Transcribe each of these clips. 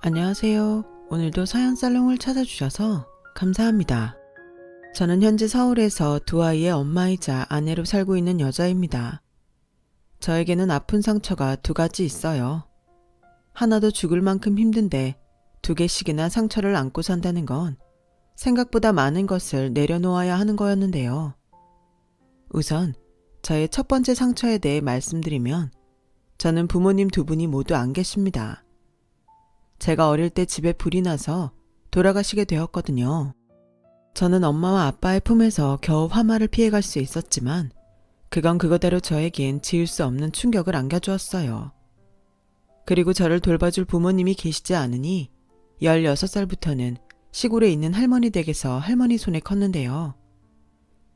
안녕하세요. 오늘도 사연살롱을 찾아주셔서 감사합니다. 저는 현재 서울에서 두 아이의 엄마이자 아내로 살고 있는 여자입니다. 저에게는 아픈 상처가 두 가지 있어요. 하나도 죽을 만큼 힘든데 두 개씩이나 상처를 안고 산다는 건 생각보다 많은 것을 내려놓아야 하는 거였는데요. 우선 저의 첫 번째 상처에 대해 말씀드리면 저는 부모님 두 분이 모두 안 계십니다. 제가 어릴 때 집에 불이 나서 돌아가시게 되었거든요. 저는 엄마와 아빠의 품에서 겨우 화마를 피해갈 수 있었지만 그건 그거대로 저에겐 지울 수 없는 충격을 안겨주었어요. 그리고 저를 돌봐줄 부모님이 계시지 않으니 16살부터는 시골에 있는 할머니 댁에서 할머니 손에 컸는데요.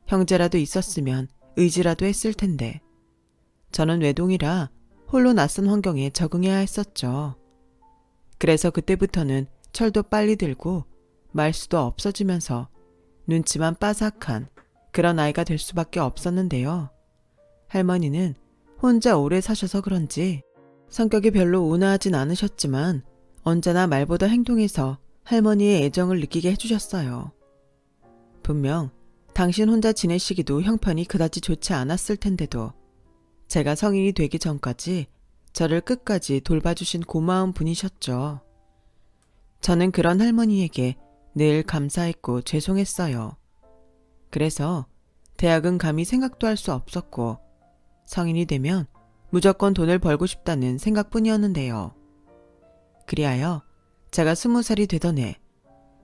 형제라도 있었으면 의지라도 했을 텐데 저는 외동이라 홀로 낯선 환경에 적응해야 했었죠. 그래서 그때부터는 철도 빨리 들고 말수도 없어지면서 눈치만 빠삭한 그런 아이가 될 수밖에 없었는데요. 할머니는 혼자 오래 사셔서 그런지 성격이 별로 온화하진 않으셨지만 언제나 말보다 행동에서 할머니의 애정을 느끼게 해주셨어요. 분명 당신 혼자 지내시기도 형편이 그다지 좋지 않았을 텐데도 제가 성인이 되기 전까지 저를 끝까지 돌봐주신 고마운 분이셨죠. 저는 그런 할머니에게 늘 감사했고 죄송했어요. 그래서 대학은 감히 생각도 할 수 없었고 성인이 되면 무조건 돈을 벌고 싶다는 생각뿐이었는데요. 그리하여 제가 20살이 되던 해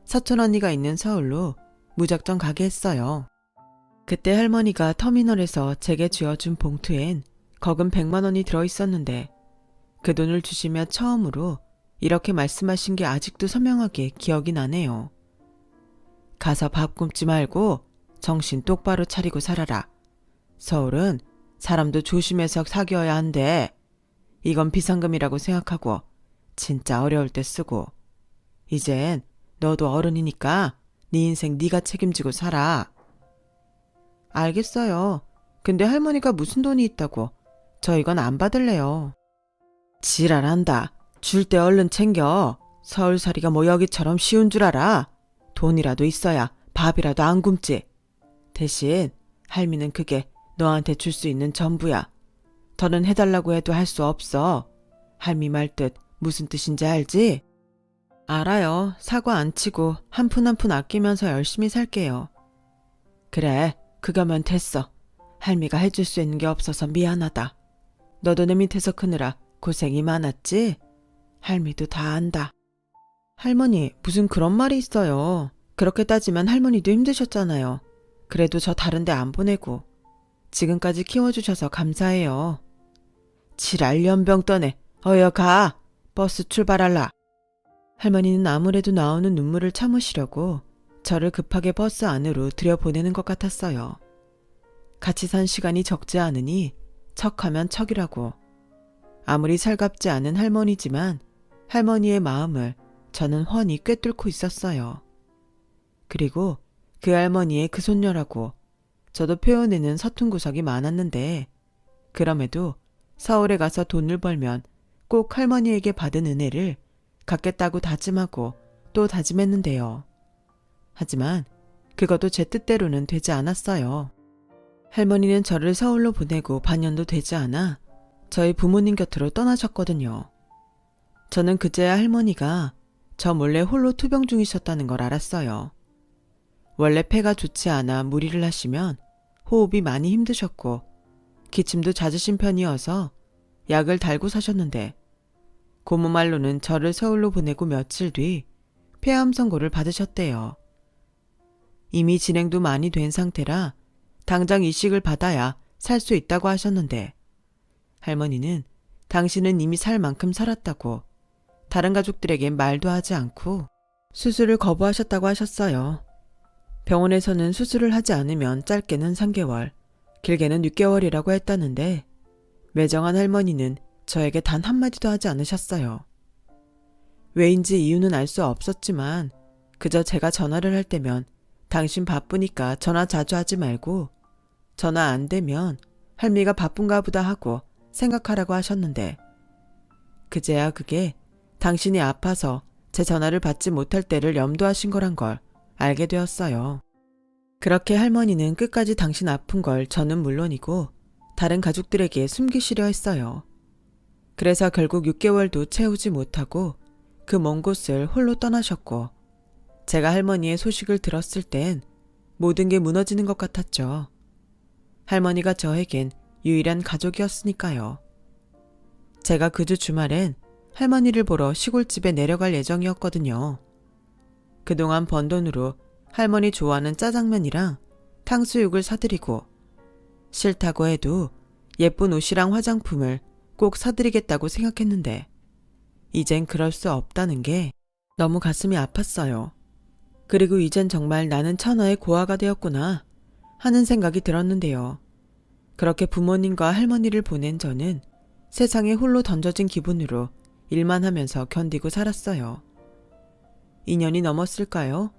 사촌 언니가 있는 서울로 무작정 가게 했어요. 그때 할머니가 터미널에서 제게 쥐어준 봉투엔 거금 100만 원이 들어있었는데 그 돈을 주시며 처음으로 이렇게 말씀하신 게 아직도 선명하게 기억이 나네요. 가서 밥 굶지 말고 정신 똑바로 차리고 살아라. 서울은 사람도 조심해서 사귀어야 한대. 이건 비상금이라고 생각하고 진짜 어려울 때 쓰고. 이젠 너도 어른이니까 네 인생 네가 책임지고 살아. 알겠어요. 근데 할머니가 무슨 돈이 있다고. 저 이건 안 받을래요. 지랄한다. 줄 때 얼른 챙겨. 서울살이가 뭐 여기처럼 쉬운 줄 알아? 돈이라도 있어야 밥이라도 안 굶지. 대신 할미는 그게 너한테 줄 수 있는 전부야. 더는 해달라고 해도 할 수 없어. 할미 말 뜻 무슨 뜻인지 알지? 알아요. 사과 안 치고 한 푼 한 푼 아끼면서 열심히 살게요. 그래, 그거면 됐어. 할미가 해줄 수 있는 게 없어서 미안하다. 너도 내 밑에서 크느라 고생이 많았지? 할미도 다 안다. 할머니, 무슨 그런 말이 있어요. 그렇게 따지면 할머니도 힘드셨잖아요. 그래도 저 다른 데 안 보내고. 지금까지 키워주셔서 감사해요. 지랄 연병 떠네. 어여 가. 버스 출발할라. 할머니는 아무래도 나오는 눈물을 참으시려고 저를 급하게 버스 안으로 들여보내는 것 같았어요. 같이 산 시간이 적지 않으니 척하면 척이라고. 아무리 살갑지 않은 할머니지만 할머니의 마음을 저는 훤히 꿰뚫고 있었어요. 그리고 그 할머니의 그 손녀라고 저도 표현에는 서툰 구석이 많았는데 그럼에도 서울에 가서 돈을 벌면 꼭 할머니에게 받은 은혜를 갚겠다고 다짐하고 또 다짐했는데요. 하지만 그것도 제 뜻대로는 되지 않았어요. 할머니는 저를 서울로 보내고 반년도 되지 않아 저희 부모님 곁으로 떠나셨거든요. 저는 그제야 할머니가 저 몰래 홀로 투병 중이셨다는 걸 알았어요. 원래 폐가 좋지 않아 무리를 하시면 호흡이 많이 힘드셨고 기침도 잦으신 편이어서 약을 달고 사셨는데 고모 말로는 저를 서울로 보내고 며칠 뒤 폐암 선고를 받으셨대요. 이미 진행도 많이 된 상태라 당장 이식을 받아야 살 수 있다고 하셨는데 할머니는 당신은 이미 살 만큼 살았다고 다른 가족들에겐 말도 하지 않고 수술을 거부하셨다고 하셨어요. 병원에서는 수술을 하지 않으면 짧게는 3개월, 길게는 6개월이라고 했다는데 매정한 할머니는 저에게 단 한마디도 하지 않으셨어요. 왜인지 이유는 알 수 없었지만 그저 제가 전화를 할 때면 당신 바쁘니까 전화 자주 하지 말고 전화 안 되면 할미가 바쁜가 보다 하고 생각하라고 하셨는데 그제야 그게 당신이 아파서 제 전화를 받지 못할 때를 염두하신 거란 걸 알게 되었어요. 그렇게 할머니는 끝까지 당신 아픈 걸 저는 물론이고 다른 가족들에게 숨기시려 했어요. 그래서 결국 6개월도 채우지 못하고 그 먼 곳을 홀로 떠나셨고 제가 할머니의 소식을 들었을 땐 모든 게 무너지는 것 같았죠. 할머니가 저에겐 유일한 가족이었으니까요. 제가 그 주 주말엔 할머니를 보러 시골집에 내려갈 예정이었거든요. 그동안 번 돈으로 할머니 좋아하는 짜장면이랑 탕수육을 사드리고 싫다고 해도 예쁜 옷이랑 화장품을 꼭 사드리겠다고 생각했는데 이젠 그럴 수 없다는 게 너무 가슴이 아팠어요. 그리고 이젠 정말 나는 천하의 고아가 되었구나 하는 생각이 들었는데요. 그렇게 부모님과 할머니를 보낸 저는 세상에 홀로 던져진 기분으로 일만 하면서 견디고 살았어요. 2년이 넘었을까요?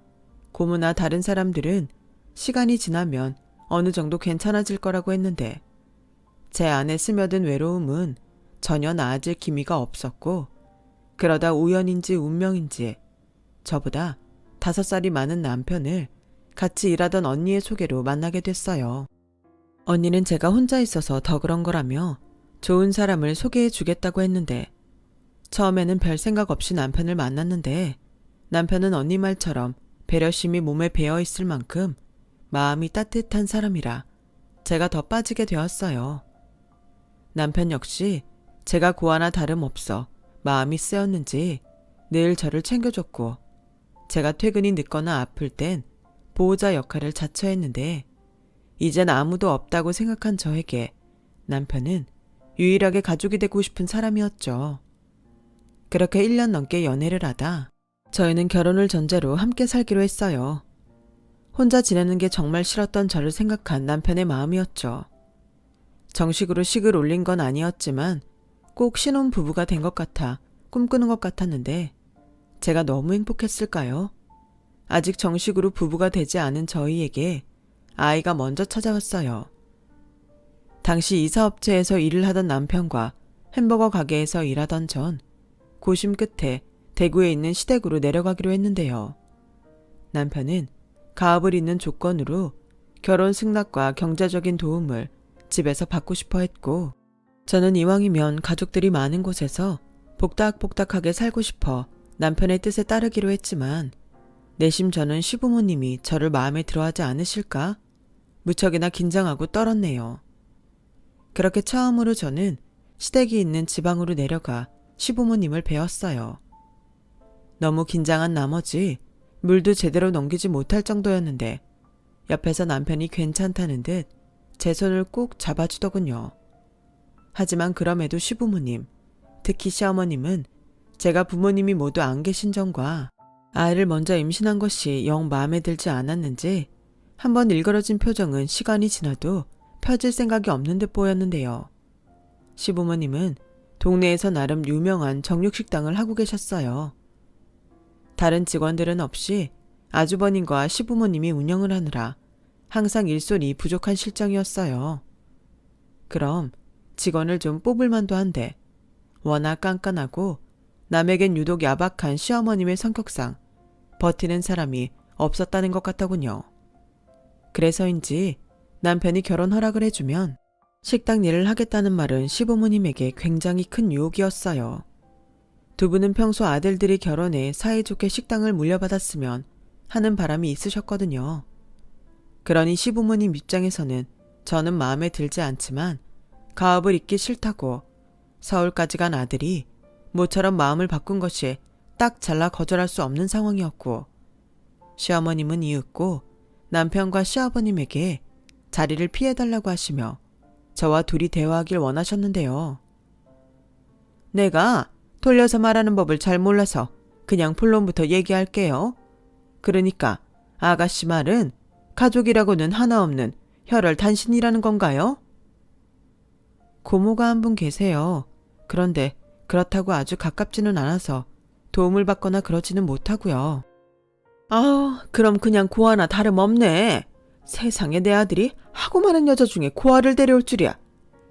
고모나 다른 사람들은 시간이 지나면 어느 정도 괜찮아질 거라고 했는데 제 안에 스며든 외로움은 전혀 나아질 기미가 없었고 그러다 우연인지 운명인지 저보다 5살이 많은 남편을 같이 일하던 언니의 소개로 만나게 됐어요. 언니는 제가 혼자 있어서 더 그런 거라며 좋은 사람을 소개해 주겠다고 했는데 처음에는 별 생각 없이 남편을 만났는데 남편은 언니 말처럼 배려심이 몸에 배어 있을 만큼 마음이 따뜻한 사람이라 제가 더 빠지게 되었어요. 남편 역시 제가 고아나 다름없어 마음이 쓰였는지 늘 저를 챙겨줬고 제가 퇴근이 늦거나 아플 땐 보호자 역할을 자처했는데 이젠 아무도 없다고 생각한 저에게 남편은 유일하게 가족이 되고 싶은 사람이었죠. 그렇게 1년 넘게 연애를 하다 저희는 결혼을 전제로 함께 살기로 했어요. 혼자 지내는 게 정말 싫었던 저를 생각한 남편의 마음이었죠. 정식으로 식을 올린 건 아니었지만 꼭 신혼 부부가 된 것 같아 꿈꾸는 것 같았는데 제가 너무 행복했을까요? 아직 정식으로 부부가 되지 않은 저희에게 아이가 먼저 찾아왔어요. 당시 이사업체에서 일을 하던 남편과 햄버거 가게에서 일하던 전 고심 끝에 대구에 있는 시댁으로 내려가기로 했는데요. 남편은 가업을 잇는 조건으로 결혼 승낙과 경제적인 도움을 집에서 받고 싶어 했고 저는 이왕이면 가족들이 많은 곳에서 복닥복닥하게 살고 싶어 남편의 뜻에 따르기로 했지만 내심 저는 시부모님이 저를 마음에 들어하지 않으실까? 무척이나 긴장하고 떨었네요. 그렇게 처음으로 저는 시댁이 있는 지방으로 내려가 시부모님을 뵈었어요. 너무 긴장한 나머지 물도 제대로 넘기지 못할 정도였는데 옆에서 남편이 괜찮다는 듯 제 손을 꼭 잡아주더군요. 하지만 그럼에도 시부모님, 특히 시어머님은 제가 부모님이 모두 안 계신 점과 아이를 먼저 임신한 것이 영 마음에 들지 않았는지 한번 일그러진 표정은 시간이 지나도 펴질 생각이 없는 듯 보였는데요. 시부모님은 동네에서 나름 유명한 정육식당을 하고 계셨어요. 다른 직원들은 없이 아주버님과 시부모님이 운영을 하느라 항상 일손이 부족한 실정이었어요. 그럼 직원을 좀 뽑을 만도 한데 워낙 깐깐하고 남에겐 유독 야박한 시어머님의 성격상 버티는 사람이 없었다는 것 같더군요. 그래서인지 남편이 결혼 허락을 해주면 식당 일을 하겠다는 말은 시부모님에게 굉장히 큰 유혹이었어요. 두 분은 평소 아들들이 결혼해 사이좋게 식당을 물려받았으면 하는 바람이 있으셨거든요. 그러니 시부모님 입장에서는 저는 마음에 들지 않지만 가업을 잇기 싫다고 서울까지 간 아들이 모처럼 마음을 바꾼 것이 딱 잘라 거절할 수 없는 상황이었고 시어머님은 이윽고 남편과 시아버님에게 자리를 피해달라고 하시며 저와 둘이 대화하길 원하셨는데요. 내가 돌려서 말하는 법을 잘 몰라서 그냥 본론부터 얘기할게요. 그러니까 아가씨 말은 가족이라고는 하나 없는 혈혈 단신이라는 건가요? 고모가 한 분 계세요. 그런데 그렇다고 아주 가깝지는 않아서 도움을 받거나 그러지는 못하고요. 아, 그럼 그냥 고아나 다름없네. 세상에 내 아들이 하고 많은 여자 중에 고아를 데려올 줄이야.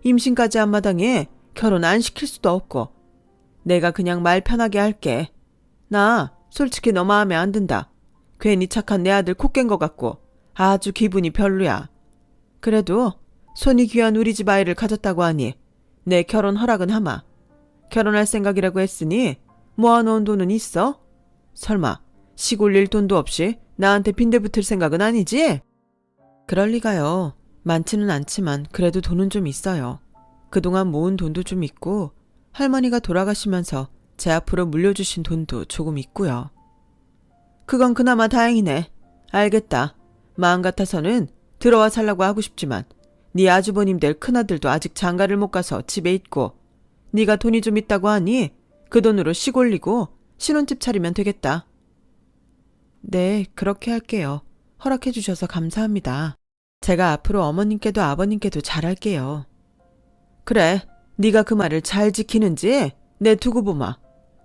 임신까지 한 마당에 결혼 안 시킬 수도 없고. 내가 그냥 말 편하게 할게. 나 솔직히 너 마음에 안 든다. 괜히 착한 내 아들 코 깬 것 같고 아주 기분이 별로야. 그래도 손이 귀한 우리 집 아이를 가졌다고 하니 내 결혼 허락은 하마. 결혼할 생각이라고 했으니 모아놓은 돈은 있어? 설마 시골 일 돈도 없이 나한테 빈대 붙을 생각은 아니지? 그럴 리가요. 많지는 않지만 그래도 돈은 좀 있어요. 그동안 모은 돈도 좀 있고 할머니가 돌아가시면서 제 앞으로 물려주신 돈도 조금 있고요. 그건 그나마 다행이네. 알겠다. 마음 같아서는 들어와 살라고 하고 싶지만 네 아주버님들 큰아들도 아직 장가를 못 가서 집에 있고 네가 돈이 좀 있다고 하니 그 돈으로 시골리고 신혼집 차리면 되겠다. 네, 그렇게 할게요. 허락해 주셔서 감사합니다. 제가 앞으로 어머님께도 아버님께도 잘할게요. 그래, 네가 그 말을 잘 지키는지 내 두고 보마.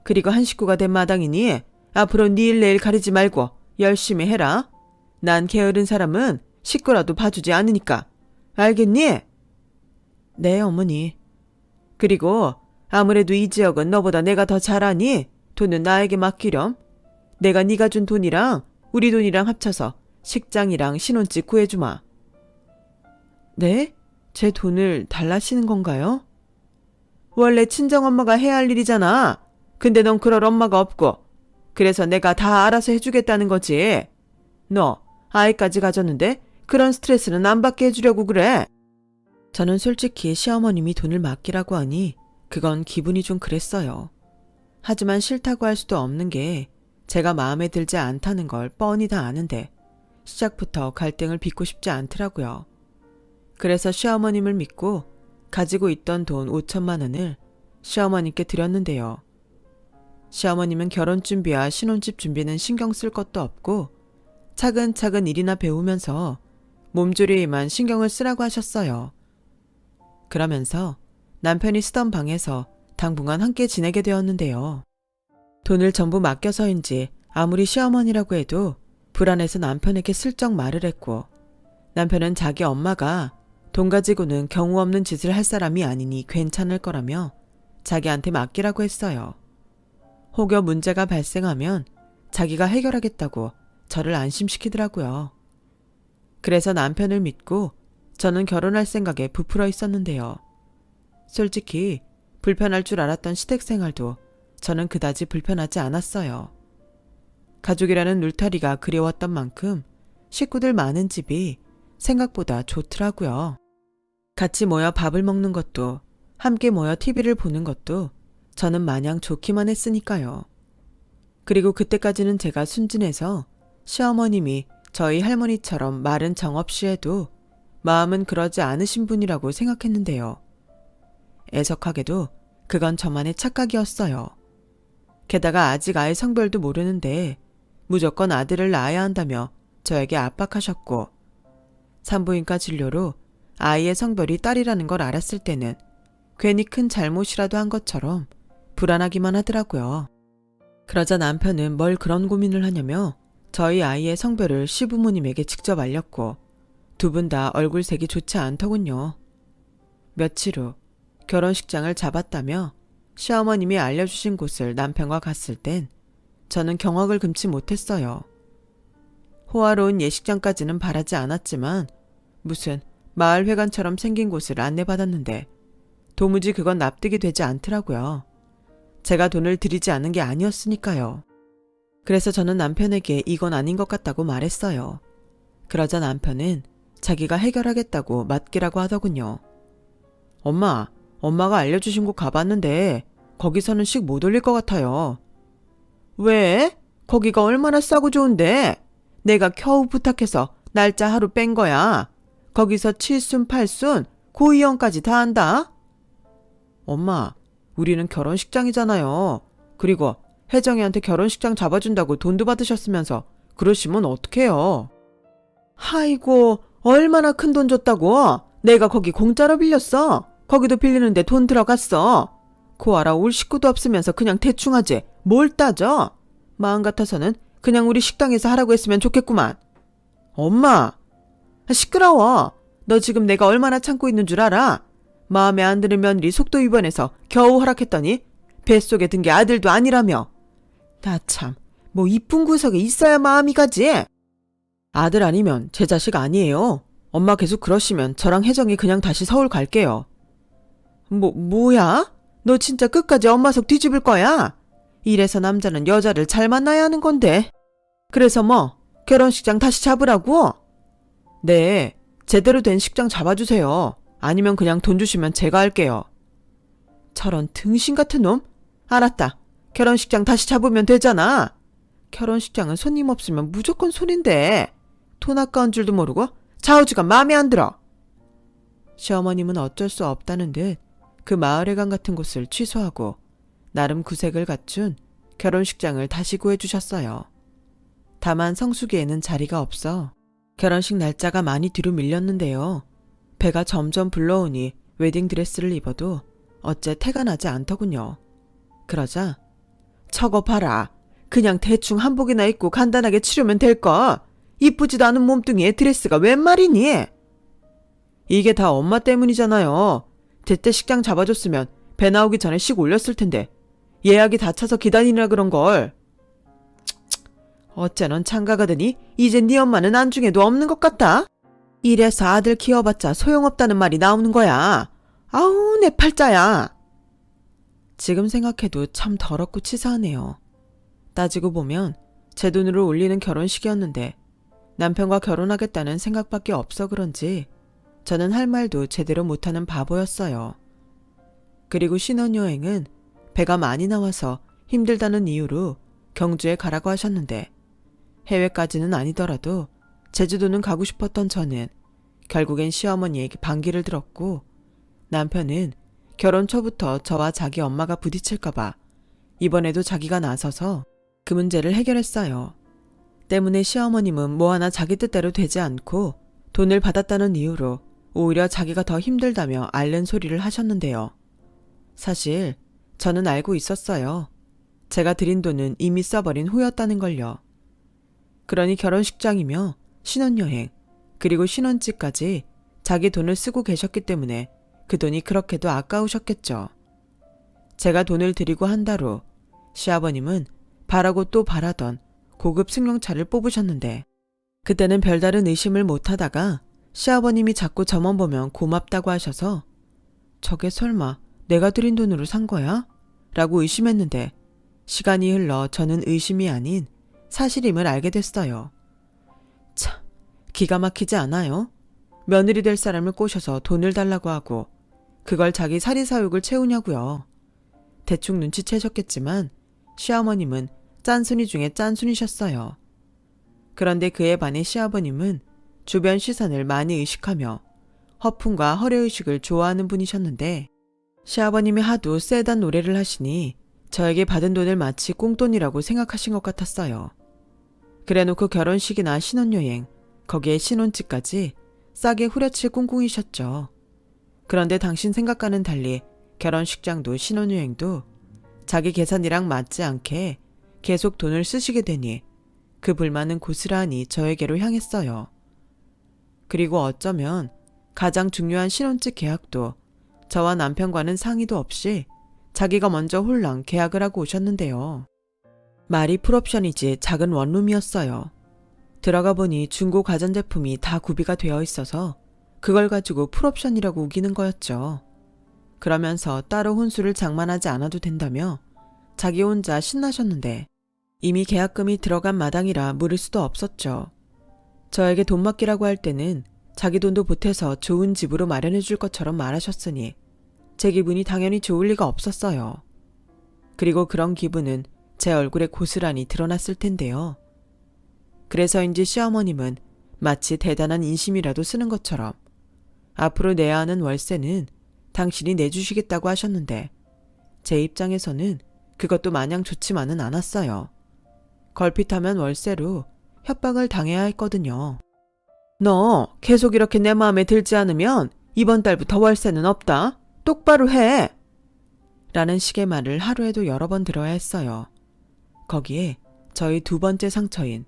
그리고 한 식구가 된 마당이니 앞으로 네 일 내일 가리지 말고 열심히 해라. 난 게으른 사람은 식구라도 봐주지 않으니까. 알겠니? 네, 어머니. 그리고 아무래도 이 지역은 너보다 내가 더 잘하니 돈은 나에게 맡기렴. 내가 네가 준 돈이랑 우리 돈이랑 합쳐서 식장이랑 신혼집 구해주마. 네? 제 돈을 달라시는 건가요? 원래 친정엄마가 해야 할 일이잖아. 근데 넌 그럴 엄마가 없고 그래서 내가 다 알아서 해주겠다는 거지. 너 아이까지 가졌는데 그런 스트레스는 안 받게 해주려고 그래. 저는 솔직히 시어머님이 돈을 맡기라고 하니 그건 기분이 좀 그랬어요. 하지만 싫다고 할 수도 없는 게 제가 마음에 들지 않다는 걸 뻔히 다 아는데 시작부터 갈등을 빚고 싶지 않더라고요. 그래서 시어머님을 믿고 가지고 있던 돈 5천만 원을 시어머님께 드렸는데요. 시어머님은 결혼 준비와 신혼집 준비는 신경 쓸 것도 없고 차근차근 일이나 배우면서 몸조리에만 신경을 쓰라고 하셨어요. 그러면서 남편이 쓰던 방에서 당분간 함께 지내게 되었는데요. 돈을 전부 맡겨서인지 아무리 시어머니라고 해도 불안해서 남편에게 슬쩍 말을 했고 남편은 자기 엄마가 돈 가지고는 경우 없는 짓을 할 사람이 아니니 괜찮을 거라며 자기한테 맡기라고 했어요. 혹여 문제가 발생하면 자기가 해결하겠다고 저를 안심시키더라고요. 그래서 남편을 믿고 저는 결혼할 생각에 부풀어 있었는데요. 솔직히 불편할 줄 알았던 시댁생활도 저는 그다지 불편하지 않았어요. 가족이라는 울타리가 그리웠던 만큼 식구들 많은 집이 생각보다 좋더라고요. 같이 모여 밥을 먹는 것도 함께 모여 TV를 보는 것도 저는 마냥 좋기만 했으니까요. 그리고 그때까지는 제가 순진해서 시어머님이 저희 할머니처럼 말은 정없이 해도 마음은 그러지 않으신 분이라고 생각했는데요. 애석하게도 그건 저만의 착각이었어요. 게다가 아직 아이 성별도 모르는데 무조건 아들을 낳아야 한다며 저에게 압박하셨고 산부인과 진료로 아이의 성별이 딸이라는 걸 알았을 때는 괜히 큰 잘못이라도 한 것처럼 불안하기만 하더라고요. 그러자 남편은 뭘 그런 고민을 하냐며 저희 아이의 성별을 시부모님에게 직접 알렸고 두 분 다 얼굴색이 좋지 않더군요. 며칠 후 결혼식장을 잡았다며 시어머님이 알려주신 곳을 남편과 갔을 땐 저는 경악을 금치 못했어요. 호화로운 예식장까지는 바라지 않았지만 무슨 마을회관처럼 생긴 곳을 안내받았는데 도무지 그건 납득이 되지 않더라고요. 제가 돈을 들이지 않은 게 아니었으니까요. 그래서 저는 남편에게 이건 아닌 것 같다고 말했어요. 그러자 남편은 자기가 해결하겠다고 맡기라고 하더군요. 엄마가 알려주신 곳 가봤는데 거기서는 식 못 올릴 것 같아요. 왜? 거기가 얼마나 싸고 좋은데? 내가 겨우 부탁해서 날짜 하루 뺀 거야. 거기서 7순, 8순, 고이연까지 다 한다. 엄마, 우리는 결혼식장이잖아요. 그리고 혜정이한테 결혼식장 잡아준다고 돈도 받으셨으면서 그러시면 어떡해요. 아이고, 얼마나 큰 돈 줬다고? 내가 거기 공짜로 빌렸어. 거기도 빌리는데 돈 들어갔어. 고아라 올 식구도 없으면서 그냥 대충 하지. 뭘 따져? 마음 같아서는 그냥 우리 식당에서 하라고 했으면 좋겠구만. 엄마, 시끄러워. 너 지금 내가 얼마나 참고 있는 줄 알아? 마음에 안 드는 며느리 속도 위반해서 겨우 허락했더니 뱃속에 든 게 아들도 아니라며. 나 참, 뭐 이쁜 구석에 있어야 마음이 가지. 아들 아니면 제 자식 아니에요. 엄마 계속 그러시면 저랑 혜정이 그냥 다시 서울 갈게요. 뭐야? 너 진짜 끝까지 엄마 속 뒤집을 거야? 이래서 남자는 여자를 잘 만나야 하는 건데. 그래서 뭐 결혼식장 다시 잡으라고? 네, 제대로 된 식장 잡아주세요. 아니면 그냥 돈 주시면 제가 할게요. 저런 등신 같은 놈? 알았다. 결혼식장 다시 잡으면 되잖아. 결혼식장은 손님 없으면 무조건 손인데 돈 아까운 줄도 모르고 좌우지가 마음에 안 들어. 시어머님은 어쩔 수 없다는 듯 그 마을회관 같은 곳을 취소하고 나름 구색을 갖춘 결혼식장을 다시 구해주셨어요. 다만 성수기에는 자리가 없어 결혼식 날짜가 많이 뒤로 밀렸는데요. 배가 점점 불러오니 웨딩드레스를 입어도 어째 태가 나지 않더군요. 그러자 저거 봐라. 그냥 대충 한복이나 입고 간단하게 치르면 될거. 이쁘지도 않은 몸뚱이에 드레스가 웬 말이니? 이게 다 엄마 때문이잖아요. 제때 식장 잡아줬으면 배 나오기 전에 식 올렸을 텐데 예약이 다 차서 기다리느라 그런걸. 어째 넌 장가가더니 이제 네 엄마는 안중에도 없는 것 같다. 이래서 아들 키워봤자 소용없다는 말이 나오는 거야. 아우 내 팔자야. 지금 생각해도 참 더럽고 치사하네요. 따지고 보면 제 돈으로 올리는 결혼식이었는데 남편과 결혼하겠다는 생각밖에 없어 그런지 저는 할 말도 제대로 못하는 바보였어요. 그리고 신혼여행은 배가 많이 나와서 힘들다는 이유로 경주에 가라고 하셨는데 해외까지는 아니더라도 제주도는 가고 싶었던 저는 결국엔 시어머니에게 반기를 들었고 남편은 결혼 초부터 저와 자기 엄마가 부딪힐까봐 이번에도 자기가 나서서 그 문제를 해결했어요. 때문에 시어머님은 뭐 하나 자기 뜻대로 되지 않고 돈을 받았다는 이유로 오히려 자기가 더 힘들다며 앓는 소리를 하셨는데요. 사실 저는 알고 있었어요. 제가 드린 돈은 이미 써버린 후였다는 걸요. 그러니 결혼식장이며 신혼여행 그리고 신혼집까지 자기 돈을 쓰고 계셨기 때문에 그 돈이 그렇게도 아까우셨겠죠. 제가 돈을 드리고 한 달 후 시아버님은 바라고 또 바라던 고급 승용차를 뽑으셨는데 그때는 별다른 의심을 못하다가 시아버님이 자꾸 저만 보면 고맙다고 하셔서 저게 설마 내가 드린 돈으로 산 거야? 라고 의심했는데 시간이 흘러 저는 의심이 아닌 사실임을 알게 됐어요. 참, 기가 막히지 않아요? 며느리 될 사람을 꼬셔서 돈을 달라고 하고 그걸 자기 사리사욕을 채우냐고요. 대충 눈치채셨겠지만 시어머님은 짠순이 중에 짠순이셨어요. 그런데 그에 반해 시아버님은 주변 시선을 많이 의식하며 허풍과 허례의식을 좋아하는 분이셨는데 시아버님이 하도 세단 노래를 하시니 저에게 받은 돈을 마치 꽁돈이라고 생각하신 것 같았어요. 그래놓고 결혼식이나 신혼여행, 거기에 신혼집까지 싸게 후려칠 꿍꿍이셨죠. 그런데 당신 생각과는 달리 결혼식장도 신혼여행도 자기 계산이랑 맞지 않게 계속 돈을 쓰시게 되니 그 불만은 고스란히 저에게로 향했어요. 그리고 어쩌면 가장 중요한 신혼집 계약도 저와 남편과는 상의도 없이 자기가 먼저 홀랑 계약을 하고 오셨는데요. 말이 풀옵션이지 작은 원룸이었어요. 들어가 보니 중고 가전제품이 다 구비가 되어 있어서 그걸 가지고 풀옵션이라고 우기는 거였죠. 그러면서 따로 혼수를 장만하지 않아도 된다며 자기 혼자 신나셨는데 이미 계약금이 들어간 마당이라 물을 수도 없었죠. 저에게 돈 맡기라고 할 때는 자기 돈도 보태서 좋은 집으로 마련해 줄 것처럼 말하셨으니 제 기분이 당연히 좋을 리가 없었어요. 그리고 그런 기분은 제 얼굴에 고스란히 드러났을 텐데요. 그래서인지 시어머님은 마치 대단한 인심이라도 쓰는 것처럼 앞으로 내야 하는 월세는 당신이 내주시겠다고 하셨는데 제 입장에서는 그것도 마냥 좋지만은 않았어요. 걸핏하면 월세로 협박을 당해야 했거든요. 너 계속 이렇게 내 마음에 들지 않으면 이번 달부터 월세는 없다. 똑바로 해. 라는 식의 말을 하루에도 여러 번 들어야 했어요. 거기에 저희 두 번째 상처인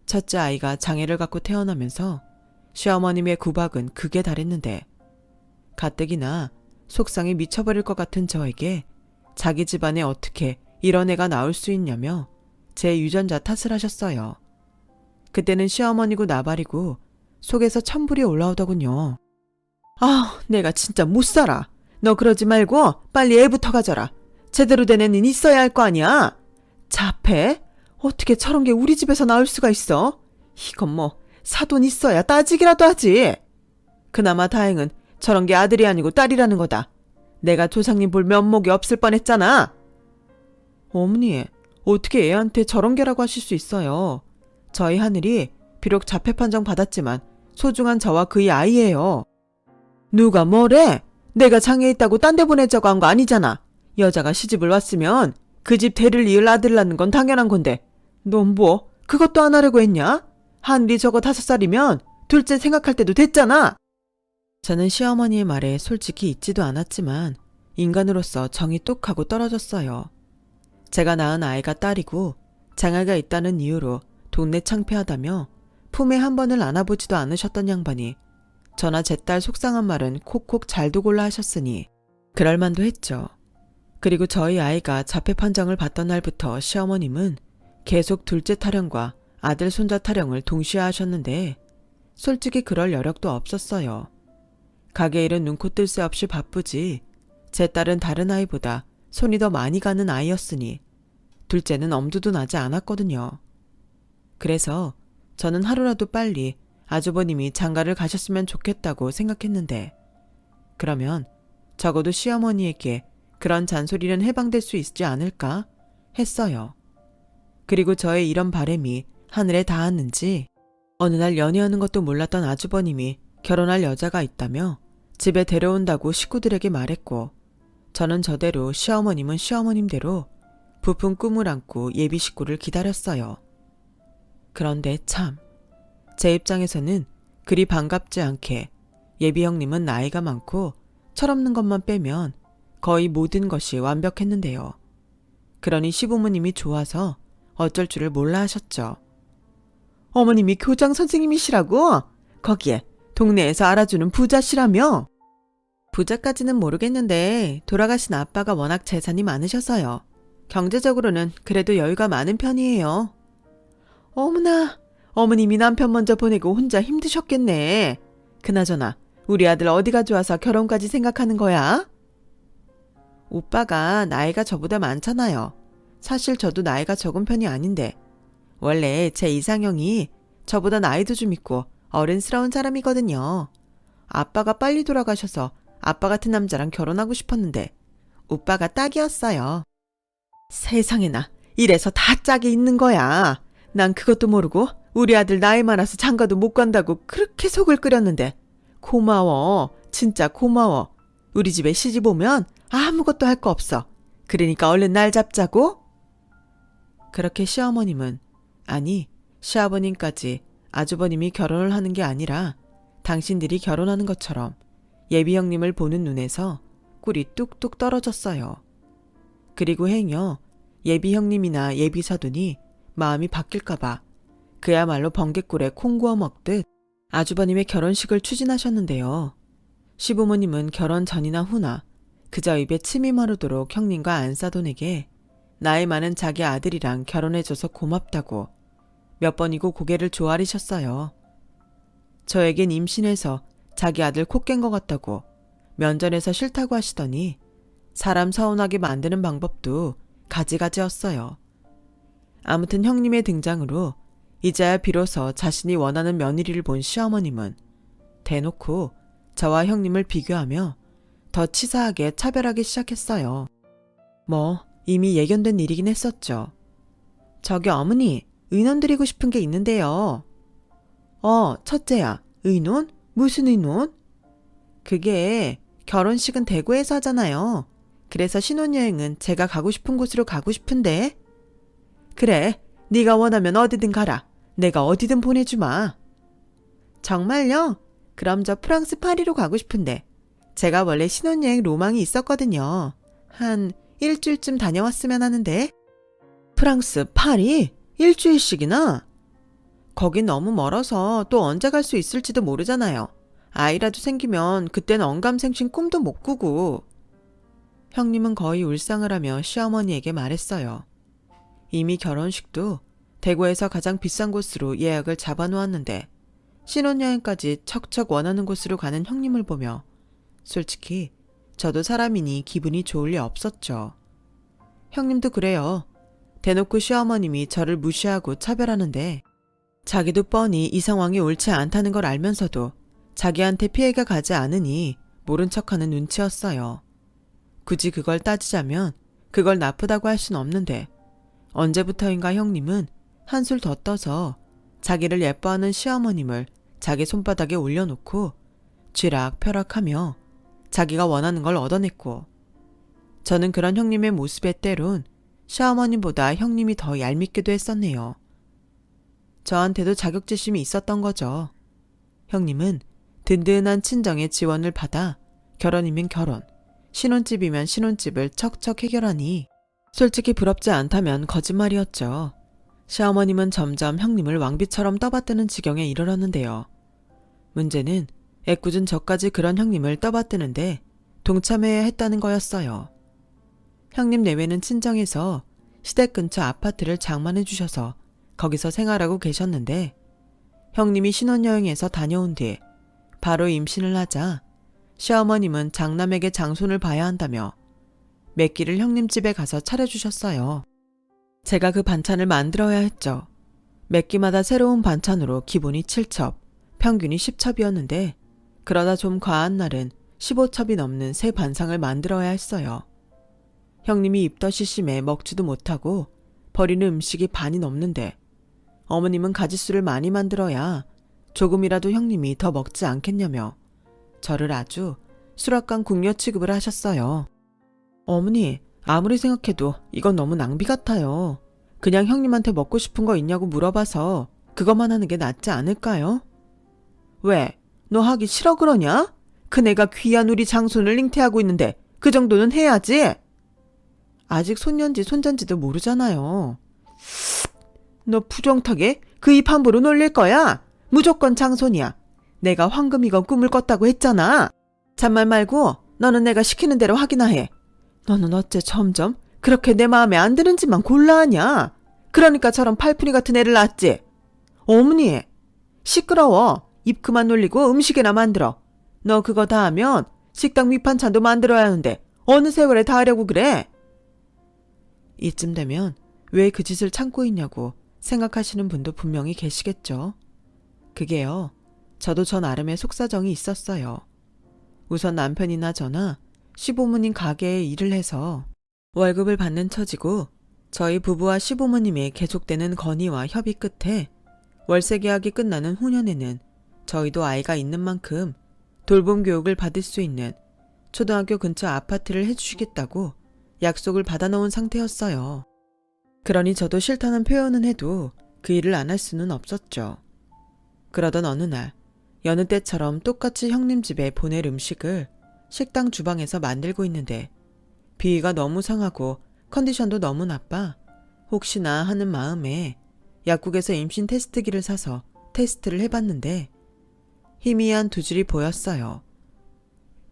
첫째 아이가 장애를 갖고 태어나면서 시어머님의 구박은 극에 달했는데 가뜩이나 속상해 미쳐버릴 것 같은 저에게 자기 집안에 어떻게 이런 애가 나올 수 있냐며 제 유전자 탓을 하셨어요. 그때는 시어머니고 나발이고 속에서 천불이 올라오더군요. 아, 내가 진짜 못 살아. 너 그러지 말고 빨리 애부터 가져라. 제대로 된 애는 있어야 할 거 아니야. 자폐? 어떻게 저런 게 우리 집에서 나올 수가 있어? 이건 뭐 사돈 있어야 따지기라도 하지. 그나마 다행은 저런 게 아들이 아니고 딸이라는 거다. 내가 조상님 볼 면목이 없을 뻔했잖아. 어머니, 어떻게 애한테 저런 게라고 하실 수 있어요. 저희 하늘이 비록 자폐 판정 받았지만 소중한 저와 그의 아이예요. 누가 뭐래? 내가 장애 있다고 딴 데 보내자고 한 거 아니잖아. 여자가 시집을 왔으면 그 집 대를 이을 아들 낳는 건 당연한 건데 넌 뭐 그것도 안 하려고 했냐? 하늘이 저거 5살이면 둘째 생각할 때도 됐잖아. 저는 시어머니의 말에 솔직히 잊지도 않았지만 인간으로서 정이 뚝 하고 떨어졌어요. 제가 낳은 아이가 딸이고 장애가 있다는 이유로 동네 창피하다며 품에 한 번을 안아보지도 않으셨던 양반이 저나 제 딸 속상한 말은 콕콕 잘도 골라 하셨으니 그럴만도 했죠. 그리고 저희 아이가 자폐 판정을 받던 날부터 시어머님은 계속 둘째 타령과 아들 손자 타령을 동시에 하셨는데 솔직히 그럴 여력도 없었어요. 가게 일은 눈코 뜰 새 없이 바쁘지 제 딸은 다른 아이보다 손이 더 많이 가는 아이였으니 둘째는 엄두도 나지 않았거든요. 그래서 저는 하루라도 빨리 아주버님이 장가를 가셨으면 좋겠다고 생각했는데 그러면 적어도 시어머니에게 그런 잔소리는 해방될 수 있지 않을까 했어요. 그리고 저의 이런 바람이 하늘에 닿았는지 어느 날 연애하는 것도 몰랐던 아주버님이 결혼할 여자가 있다며 집에 데려온다고 식구들에게 말했고 저는 저대로 시어머님은 시어머님대로 부푼 꿈을 안고 예비 식구를 기다렸어요. 그런데 참, 제 입장에서는 그리 반갑지 않게 예비 형님은 나이가 많고 철없는 것만 빼면 거의 모든 것이 완벽했는데요. 그러니 시부모님이 좋아서 어쩔 줄을 몰라 하셨죠. 어머님이 교장 선생님이시라고? 거기에 동네에서 알아주는 부자시라며? 부자까지는 모르겠는데 돌아가신 아빠가 워낙 재산이 많으셔서요. 경제적으로는 그래도 여유가 많은 편이에요. 어머나, 어머님이 남편 먼저 보내고 혼자 힘드셨겠네. 그나저나 우리 아들 어디가 좋아서 결혼까지 생각하는 거야? 오빠가 나이가 저보다 많잖아요. 사실 저도 나이가 적은 편이 아닌데 원래 제 이상형이 저보다 나이도 좀 있고 어른스러운 사람이거든요. 아빠가 빨리 돌아가셔서 아빠 같은 남자랑 결혼하고 싶었는데 오빠가 딱이었어요. 세상에나, 이래서 다 짝이 있는 거야. 난 그것도 모르고 우리 아들 나이 많아서 장가도 못 간다고 그렇게 속을 끓였는데 고마워. 진짜 고마워. 우리 집에 시집 오면 아무것도 할 거 없어. 그러니까 얼른 날 잡자고. 그렇게 시어머님은, 아니 시아버님까지 아주버님이 결혼을 하는 게 아니라 당신들이 결혼하는 것처럼 예비 형님을 보는 눈에서 꿀이 뚝뚝 떨어졌어요. 그리고 행여 예비 형님이나 예비 사돈이 마음이 바뀔까봐 그야말로 번갯불에 콩 구워 먹듯 아주버님의 결혼식을 추진하셨는데요. 시부모님은 결혼 전이나 후나 그저 입에 침이 마르도록 형님과 안사돈에게 나이 많은 자기 아들이랑 결혼해줘서 고맙다고 몇 번이고 고개를 조아리셨어요. 저에겐 임신해서 자기 아들 코 깬 것 같다고 면전에서 싫다고 하시더니 사람 서운하게 만드는 방법도 가지가지였어요. 아무튼 형님의 등장으로 이제야 비로소 자신이 원하는 며느리를 본 시어머님은 대놓고 저와 형님을 비교하며 더 치사하게 차별하기 시작했어요. 뭐 이미 예견된 일이긴 했었죠. 저기 어머니, 의논 드리고 싶은 게 있는데요. 첫째야, 의논? 무슨 의논? 그게 결혼식은 대구에서 하잖아요. 그래서 신혼여행은 제가 가고 싶은 곳으로 가고 싶은데. 그래, 네가 원하면 어디든 가라. 내가 어디든 보내주마. 정말요? 그럼 저 프랑스 파리로 가고 싶은데 제가 원래 신혼여행 로망이 있었거든요. 한 일주일쯤 다녀왔으면 하는데. 프랑스 파리? 일주일씩이나? 거긴 너무 멀어서 또 언제 갈 수 있을지도 모르잖아요. 아이라도 생기면 그땐 언감생심 꿈도 못 꾸고. 형님은 거의 울상을 하며 시어머니에게 말했어요. 이미 결혼식도 대구에서 가장 비싼 곳으로 예약을 잡아놓았는데 신혼여행까지 척척 원하는 곳으로 가는 형님을 보며 솔직히 저도 사람이니 기분이 좋을 리 없었죠. 형님도 그래요. 대놓고 시어머님이 저를 무시하고 차별하는데 자기도 뻔히 이 상황이 옳지 않다는 걸 알면서도 자기한테 피해가 가지 않으니 모른 척하는 눈치였어요. 굳이 그걸 따지자면 그걸 나쁘다고 할 순 없는데 언제부터인가 형님은 한술 더 떠서 자기를 예뻐하는 시어머님을 자기 손바닥에 올려놓고 쥐락펴락하며 자기가 원하는 걸 얻어냈고 저는 그런 형님의 모습에 때론 시어머님보다 형님이 더 얄밉기도 했었네요. 저한테도 자격지심이 있었던 거죠. 형님은 든든한 친정의 지원을 받아 결혼이면 결혼, 신혼집이면 신혼집을 척척 해결하니 솔직히 부럽지 않다면 거짓말이었죠. 시어머님은 점점 형님을 왕비처럼 떠받드는 지경에 이르렀는데요. 문제는 애꿎은 저까지 그런 형님을 떠받드는데 동참해야 했다는 거였어요. 형님 내외는 친정에서 시댁 근처 아파트를 장만해 주셔서 거기서 생활하고 계셨는데 형님이 신혼여행에서 다녀온 뒤 바로 임신을 하자 시어머님은 장남에게 장손을 봐야 한다며 몇 끼를 형님 집에 가서 차려주셨어요. 제가 그 반찬을 만들어야 했죠. 몇 끼마다 새로운 반찬으로 기본이 7첩, 평균이 10첩이었는데 그러다 좀 과한 날은 15첩이 넘는 새 반상을 만들어야 했어요. 형님이 입덧이 심해 먹지도 못하고 버리는 음식이 반이 넘는데 어머님은 가짓수를 많이 만들어야 조금이라도 형님이 더 먹지 않겠냐며 저를 아주 수락관 궁녀 취급을 하셨어요. 어머니, 아무리 생각해도 이건 너무 낭비 같아요. 그냥 형님한테 먹고 싶은 거 있냐고 물어봐서 그것만 하는 게 낫지 않을까요? 왜? 너 하기 싫어 그러냐? 그네가 귀한 우리 장손을 잉태하고 있는데 그 정도는 해야지. 아직 손년지 손잔지도 모르잖아요. 너 부정타게 그 입 함부로 놀릴 거야? 무조건 장손이야. 내가 황금이건 꿈을 꿨다고 했잖아. 잔말 말고 너는 내가 시키는 대로 하기나 해. 너는 어째 점점 그렇게 내 마음에 안 드는 짓만 골라 하냐? 그러니까 저런 팔푼이 같은 애를 낳았지. 어머니, 시끄러워. 입 그만 놀리고 음식이나 만들어. 너 그거 다 하면 식당 밑반찬도 만들어야 하는데 어느 세월에 다 하려고 그래? 이쯤 되면 왜 그 짓을 참고 있냐고 생각하시는 분도 분명히 계시겠죠. 그게요, 저도 저 나름의 속사정이 있었어요. 우선 남편이나 저나 시부모님 가게에 일을 해서 월급을 받는 처지고 저희 부부와 시부모님의 계속되는 건의와 협의 끝에 월세 계약이 끝나는 후년에는 저희도 아이가 있는 만큼 돌봄 교육을 받을 수 있는 초등학교 근처 아파트를 해주시겠다고 약속을 받아놓은 상태였어요. 그러니 저도 싫다는 표현은 해도 그 일을 안 할 수는 없었죠. 그러던 어느 날 여느 때처럼 똑같이 형님 집에 보낼 음식을 식당 주방에서 만들고 있는데 비위가 너무 상하고 컨디션도 너무 나빠 혹시나 하는 마음에 약국에서 임신 테스트기를 사서 테스트를 해봤는데 희미한 두 줄이 보였어요.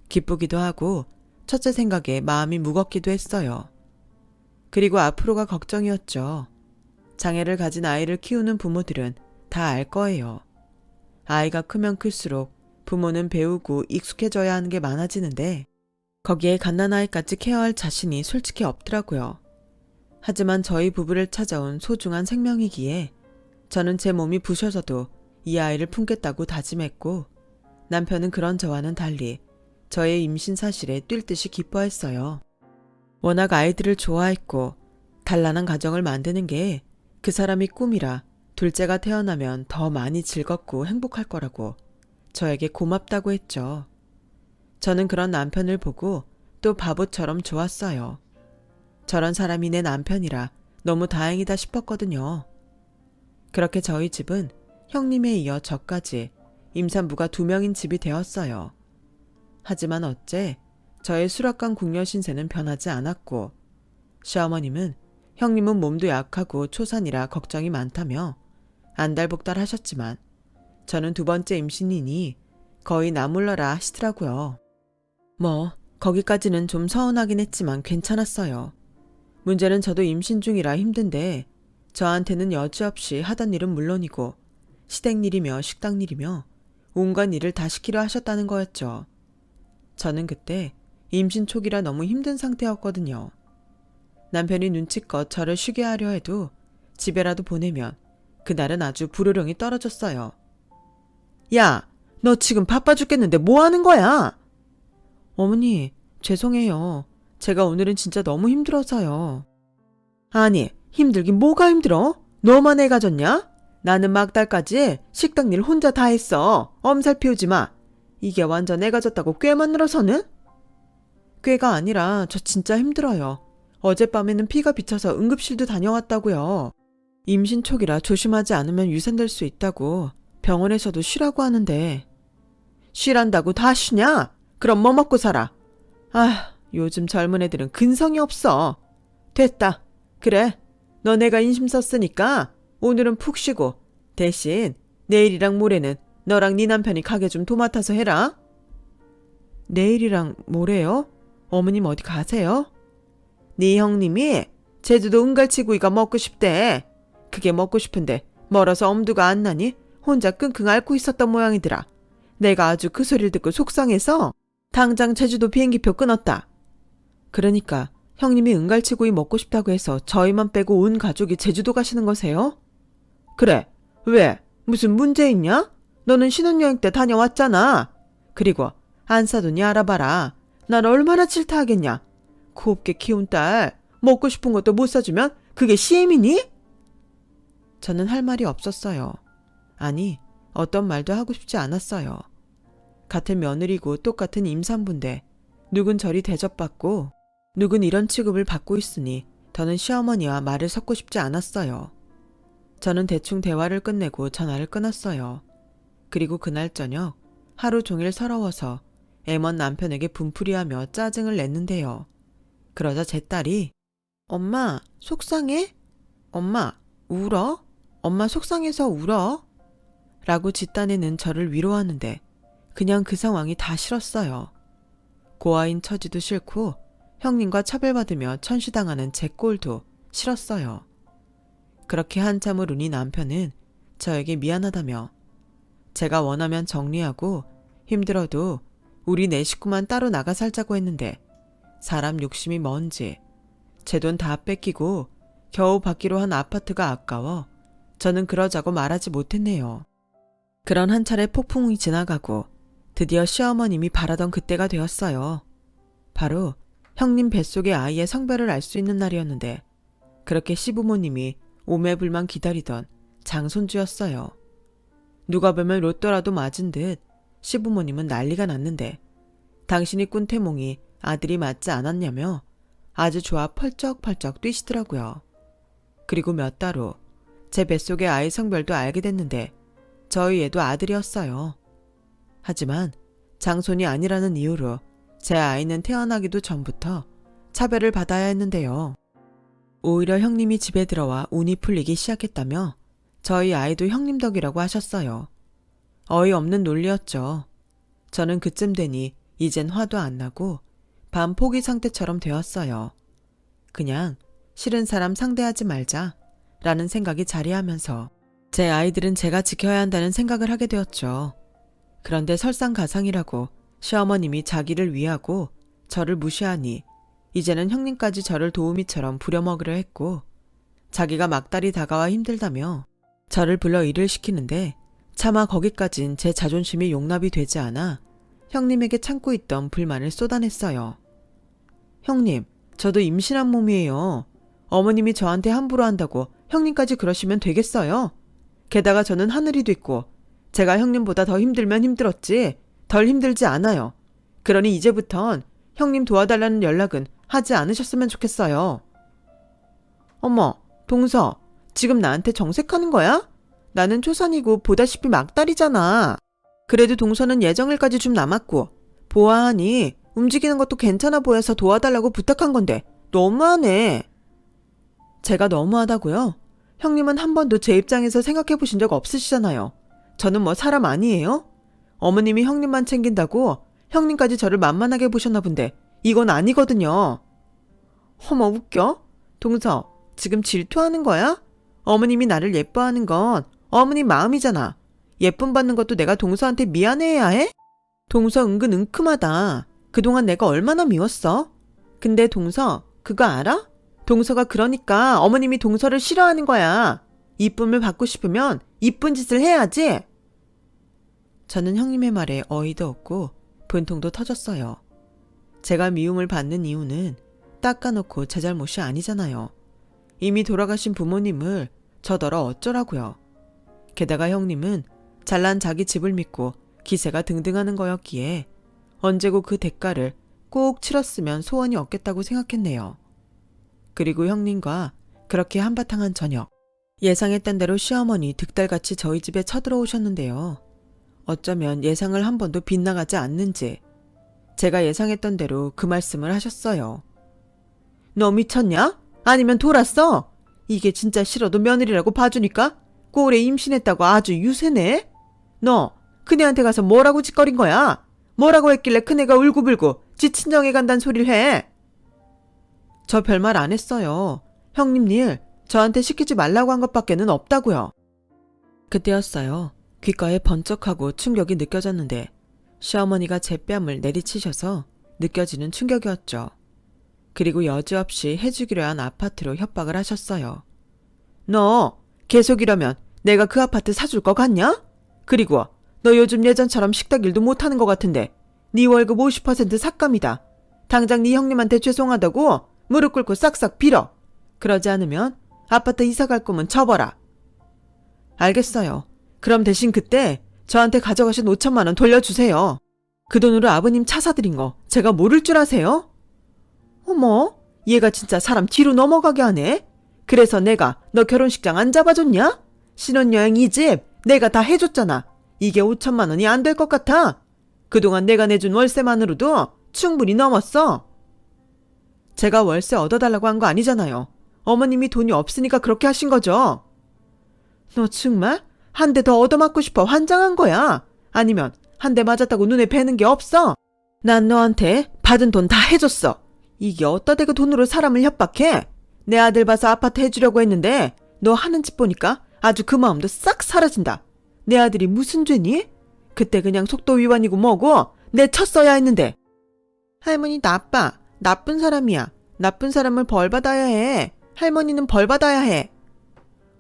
기쁘기도 하고 첫째 생각에 마음이 무겁기도 했어요. 그리고 앞으로가 걱정이었죠. 장애를 가진 아이를 키우는 부모들은 다 알 거예요. 아이가 크면 클수록 부모는 배우고 익숙해져야 하는 게 많아지는데 거기에 갓난아이까지 케어할 자신이 솔직히 없더라고요. 하지만 저희 부부를 찾아온 소중한 생명이기에 저는 제 몸이 부셔져도 이 아이를 품겠다고 다짐했고 남편은 그런 저와는 달리 저의 임신 사실에 뛸 듯이 기뻐했어요. 워낙 아이들을 좋아했고 단란한 가정을 만드는 게 그 사람이 꿈이라 둘째가 태어나면 더 많이 즐겁고 행복할 거라고 저에게 고맙다고 했죠. 저는 그런 남편을 보고 또 바보처럼 좋았어요. 저런 사람이 내 남편이라 너무 다행이다 싶었거든요. 그렇게 저희 집은 형님에 이어 저까지 임산부가 2명인 집이 되었어요. 하지만 어째 저의 수락관 궁녀 신세는 변하지 않았고 시어머님은 형님은 몸도 약하고 초산이라 걱정이 많다며 안달복달 하셨지만 저는 2번째 임신이니 거의 나몰라라 하시더라고요. 뭐 거기까지는 좀 서운하긴 했지만 괜찮았어요. 문제는 저도 임신 중이라 힘든데 저한테는 여지없이 하던 일은 물론이고 시댁일이며 식당일이며 온갖 일을 다 시키려 하셨다는 거였죠. 저는 그때 임신 초기라 너무 힘든 상태였거든요. 남편이 눈치껏 저를 쉬게 하려 해도 집에라도 보내면 그날은 아주 불호령이 떨어졌어요. 야, 너 지금 바빠 죽겠는데 뭐 하는 거야? 어머니, 죄송해요. 제가 오늘은 진짜 너무 힘들어서요. 아니, 힘들긴 뭐가 힘들어? 너만 애가 졌냐? 나는 막달까지 식당 일 혼자 다 했어. 엄살 피우지 마. 이게 완전 애가 졌다고 꾀만 늘어서는? 꾀가 아니라 저 진짜 힘들어요. 어젯밤에는 피가 비쳐서 응급실도 다녀왔다고요. 임신 초기라 조심하지 않으면 유산될 수 있다고 병원에서도 쉬라고 하는데. 쉬란다고 다 쉬냐? 그럼 뭐 먹고 살아? 아, 요즘 젊은 애들은 근성이 없어. 됐다. 그래, 너 내가 인심 썼으니까 오늘은 푹 쉬고 대신 내일이랑 모레는 너랑 네 남편이 가게 좀 도맡아서 해라. 내일이랑 모레요? 어머님 어디 가세요? 네 형님이 제주도 은갈치구이가 먹고 싶대. 그게 먹고 싶은데 멀어서 엄두가 안 나니 혼자 끙끙 앓고 있었던 모양이더라. 내가 아주 그 소리를 듣고 속상해서 당장 제주도 비행기표 끊었다. 그러니까 형님이 은갈치구이 먹고 싶다고 해서 저희만 빼고 온 가족이 제주도 가시는 거세요? 그래. 왜? 무슨 문제 있냐? 너는 신혼여행 때 다녀왔잖아. 그리고 안 사돈이 알아봐라. 난 얼마나 질타하겠냐. 곱게 키운 딸 먹고 싶은 것도 못 사주면 그게 시엠이니? 저는 할 말이 없었어요. 아니, 어떤 말도 하고 싶지 않았어요. 같은 며느리고 똑같은 임산부인데 누군 저리 대접받고 누군 이런 취급을 받고 있으니 더는 시어머니와 말을 섞고 싶지 않았어요. 저는 대충 대화를 끝내고 전화를 끊었어요. 그리고 그날 저녁 하루 종일 서러워서 애먼 남편에게 분풀이하며 짜증을 냈는데요. 그러자 제 딸이 엄마 속상해? 엄마 울어? 엄마 속상해서 울어? 라고 짓단에는 저를 위로하는데 그냥 그 상황이 다 싫었어요. 고아인 처지도 싫고 형님과 차별받으며 천시당하는 제 꼴도 싫었어요. 그렇게 한참을 우니 남편은 저에게 미안하다며 제가 원하면 정리하고 힘들어도 우리 네 식구만 따로 나가 살자고 했는데 사람 욕심이 뭔지 제 돈 다 뺏기고 겨우 받기로 한 아파트가 아까워 저는 그러자고 말하지 못했네요. 그런 한 차례 폭풍이 지나가고 드디어 시어머님이 바라던 그때가 되었어요. 바로 형님 뱃속의 아이의 성별을 알 수 있는 날이었는데 그렇게 시부모님이 오매불만 기다리던 장손주였어요. 누가 보면 로또라도 맞은 듯 시부모님은 난리가 났는데 당신이 꾼 태몽이 아들이 맞지 않았냐며 아주 좋아 펄쩍펄쩍 뛰시더라고요. 그리고 몇 달 후 제 뱃속의 아이 성별도 알게 됐는데 저희 애도 아들이었어요. 하지만 장손이 아니라는 이유로 제 아이는 태어나기도 전부터 차별을 받아야 했는데요. 오히려 형님이 집에 들어와 운이 풀리기 시작했다며 저희 아이도 형님 덕이라고 하셨어요. 어이없는 논리였죠. 저는 그쯤 되니 이젠 화도 안 나고 반 포기 상태처럼 되었어요. 그냥 싫은 사람 상대하지 말자 라는 생각이 자리하면서 제 아이들은 제가 지켜야 한다는 생각을 하게 되었죠. 그런데 설상가상이라고 시어머님이 자기를 위하고 저를 무시하니 이제는 형님까지 저를 도우미처럼 부려먹으려 했고 자기가 막달이 다가와 힘들다며 저를 불러 일을 시키는데 차마 거기까진 제 자존심이 용납이 되지 않아 형님에게 참고 있던 불만을 쏟아냈어요. 형님, 저도 임신한 몸이에요. 어머님이 저한테 함부로 한다고 형님까지 그러시면 되겠어요? 게다가 저는 하늘이 됐고 제가 형님보다 더 힘들면 힘들었지 덜 힘들지 않아요. 그러니 이제부턴 형님 도와달라는 연락은 하지 않으셨으면 좋겠어요. 어머, 동서, 지금 나한테 정색하는 거야? 나는 초선이고 보다시피 막달이잖아. 그래도 동서는 예정일까지 좀 남았고 보아하니 움직이는 것도 괜찮아 보여서 도와달라고 부탁한 건데 너무하네. 제가 너무하다고요? 형님은 한 번도 제 입장에서 생각해 보신 적 없으시잖아요. 저는 뭐 사람 아니에요? 어머님이 형님만 챙긴다고 형님까지 저를 만만하게 보셨나 본데 이건 아니거든요. 어머 웃겨? 동서, 지금 질투하는 거야? 어머님이 나를 예뻐하는 건 어머님 마음이잖아. 예쁨 받는 것도 내가 동서한테 미안해야 해? 동서 은근 은큼하다. 그동안 내가 얼마나 미웠어? 근데 동서, 그거 알아? 동서가 그러니까 어머님이 동서를 싫어하는 거야. 이쁨을 받고 싶으면 이쁜 짓을 해야지. 저는 형님의 말에 어이도 없고 분통도 터졌어요. 제가 미움을 받는 이유는 닦아놓고 제 잘못이 아니잖아요. 이미 돌아가신 부모님을 저더러 어쩌라고요. 게다가 형님은 잘난 자기 집을 믿고 기세가 등등하는 거였기에 언제고 그 대가를 꼭 치렀으면 소원이 없겠다고 생각했네요. 그리고 형님과 그렇게 한바탕 한 저녁, 예상했던 대로 시어머니 득달같이 저희 집에 쳐들어오셨는데요. 어쩌면 예상을 한 번도 빗나가지 않는지 제가 예상했던 대로 그 말씀을 하셨어요. 너 미쳤냐? 아니면 돌았어? 이게 진짜 싫어도 며느리라고 봐주니까 꼴에 임신했다고 아주 유세네? 너 큰애한테 가서 뭐라고 짓거린 거야? 뭐라고 했길래 큰애가 울고불고 지 친정에 간다는 소리를 해? 저 별말 안 했어요. 형님 일 저한테 시키지 말라고 한 것밖에는 없다고요. 그때였어요. 귓가에 번쩍하고 충격이 느껴졌는데 시어머니가 제 뺨을 내리치셔서 느껴지는 충격이었죠. 그리고 여지없이 해주기로 한 아파트로 협박을 하셨어요. 너 계속 이러면 내가 그 아파트 사줄 거 같냐? 그리고 너 요즘 예전처럼 식탁 일도 못하는 것 같은데 네 월급 50% 삭감이다. 당장 네 형님한테 죄송하다고 무릎 꿇고 싹싹 빌어. 그러지 않으면 아파트 이사 갈 거면 접어라. 알겠어요. 그럼 대신 그때 저한테 가져가신 5천만 원 돌려주세요. 그 돈으로 아버님 차 사드린 거 제가 모를 줄 아세요? 어머, 얘가 진짜 사람 뒤로 넘어가게 하네. 그래서 내가 너 결혼식장 안 잡아줬냐? 신혼여행 이 집 내가 다 해줬잖아. 이게 5천만 원이 안 될 것 같아? 그동안 내가 내준 월세만으로도 충분히 넘었어. 제가 월세 얻어달라고 한 거 아니잖아요. 어머님이 돈이 없으니까 그렇게 하신 거죠. 너 정말 한 대 더 얻어맞고 싶어 환장한 거야? 아니면 한 대 맞았다고 눈에 뵈는 게 없어? 난 너한테 받은 돈 다 해줬어. 이게 어디다 대고 돈으로 사람을 협박해? 내 아들 봐서 아파트 해주려고 했는데 너 하는 짓 보니까 아주 그 마음도 싹 사라진다. 내 아들이 무슨 죄니? 그때 그냥 속도 위반이고 뭐고 내 쳤어야 했는데. 할머니 나빠. 나쁜 사람이야. 나쁜 사람을 벌 받아야 해. 할머니는 벌 받아야 해.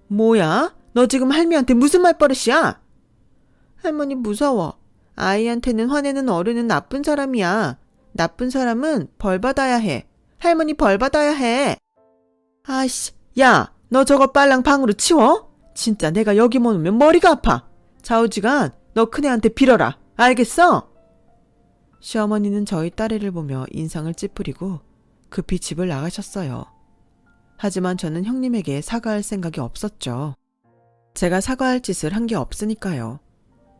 뭐야? 너 지금 할미한테 무슨 말버릇이야? 할머니 무서워. 아이한테는 화내는 어른은 나쁜 사람이야. 나쁜 사람은 벌 받아야 해. 할머니 벌 받아야 해. 아이씨, 야, 너 저거 빨랑 방으로 치워? 진짜 내가 여기 못 오면 머리가 아파. 좌우지간 너 큰애한테 빌어라. 알겠어? 시어머니는 저희 딸애를 보며 인상을 찌푸리고 급히 집을 나가셨어요. 하지만 저는 형님에게 사과할 생각이 없었죠. 제가 사과할 짓을 한 게 없으니까요.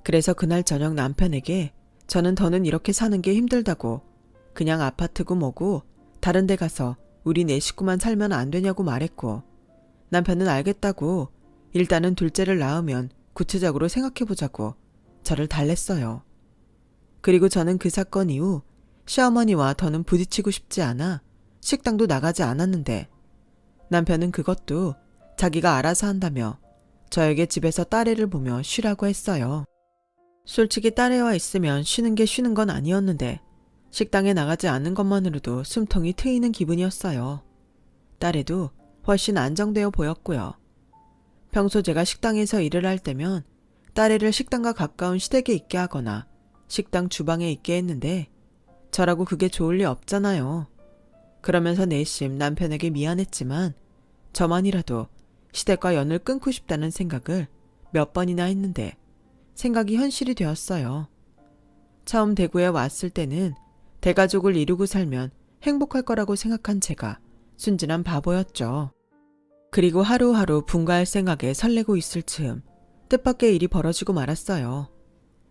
그래서 그날 저녁 남편에게 저는 더는 이렇게 사는 게 힘들다고 그냥 아파트고 뭐고 다른 데 가서 우리 네 식구만 살면 안 되냐고 말했고 남편은 알겠다고 일단은 둘째를 낳으면 구체적으로 생각해보자고 저를 달랬어요. 그리고 저는 그 사건 이후 시어머니와 더는 부딪히고 싶지 않아 식당도 나가지 않았는데 남편은 그것도 자기가 알아서 한다며 저에게 집에서 딸애를 보며 쉬라고 했어요. 솔직히 딸애와 있으면 쉬는 게 쉬는 건 아니었는데 식당에 나가지 않는 것만으로도 숨통이 트이는 기분이었어요. 딸애도 훨씬 안정되어 보였고요. 평소 제가 식당에서 일을 할 때면 딸애를 식당과 가까운 시댁에 있게 하거나 식당 주방에 있게 했는데 저라고 그게 좋을 리 없잖아요. 그러면서 내심 남편에게 미안했지만 저만이라도 시댁과 연을 끊고 싶다는 생각을 몇 번이나 했는데 생각이 현실이 되었어요. 처음 대구에 왔을 때는 대가족을 이루고 살면 행복할 거라고 생각한 제가 순진한 바보였죠. 그리고 하루하루 분가할 생각에 설레고 있을 즈음 뜻밖의 일이 벌어지고 말았어요.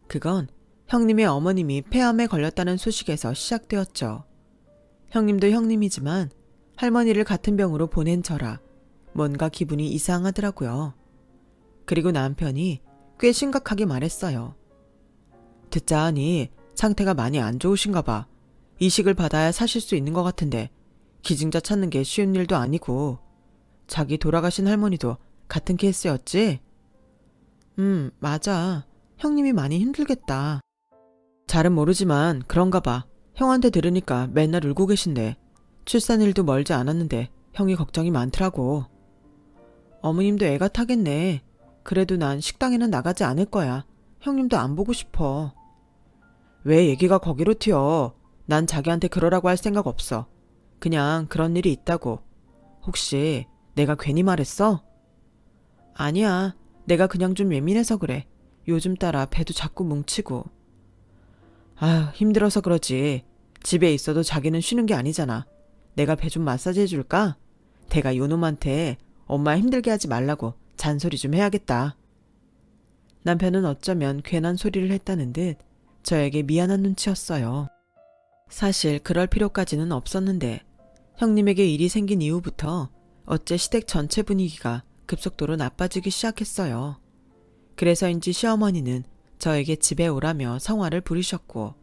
그건 형님의 어머님이 폐암에 걸렸다는 소식에서 시작되었죠. 형님도 형님이지만 할머니를 같은 병으로 보낸 저라 뭔가 기분이 이상하더라고요. 그리고 남편이 꽤 심각하게 말했어요. 듣자 하니 상태가 많이 안 좋으신가 봐. 이식을 받아야 사실 수 있는 것 같은데 기증자 찾는 게 쉬운 일도 아니고 자기 돌아가신 할머니도 같은 케이스였지? 맞아. 형님이 많이 힘들겠다. 잘은 모르지만 그런가 봐. 형한테 들으니까 맨날 울고 계신데 출산일도 멀지 않았는데 형이 걱정이 많더라고. 어머님도 애가 타겠네. 그래도 난 식당에는 나가지 않을 거야. 형님도 안 보고 싶어. 왜 얘기가 거기로 튀어? 난 자기한테 그러라고 할 생각 없어. 그냥 그런 일이 있다고. 혹시 내가 괜히 말했어? 아니야. 내가 그냥 좀 예민해서 그래. 요즘 따라 배도 자꾸 뭉치고. 아휴, 힘들어서 그러지. 집에 있어도 자기는 쉬는 게 아니잖아. 내가 배 좀 마사지 해줄까? 내가 요놈한테 엄마 힘들게 하지 말라고 잔소리 좀 해야겠다. 남편은 어쩌면 괜한 소리를 했다는 듯 저에게 미안한 눈치였어요. 사실 그럴 필요까지는 없었는데 형님에게 일이 생긴 이후부터 어째 시댁 전체 분위기가 급속도로 나빠지기 시작했어요. 그래서인지 시어머니는 저에게 집에 오라며 성화를 부리셨고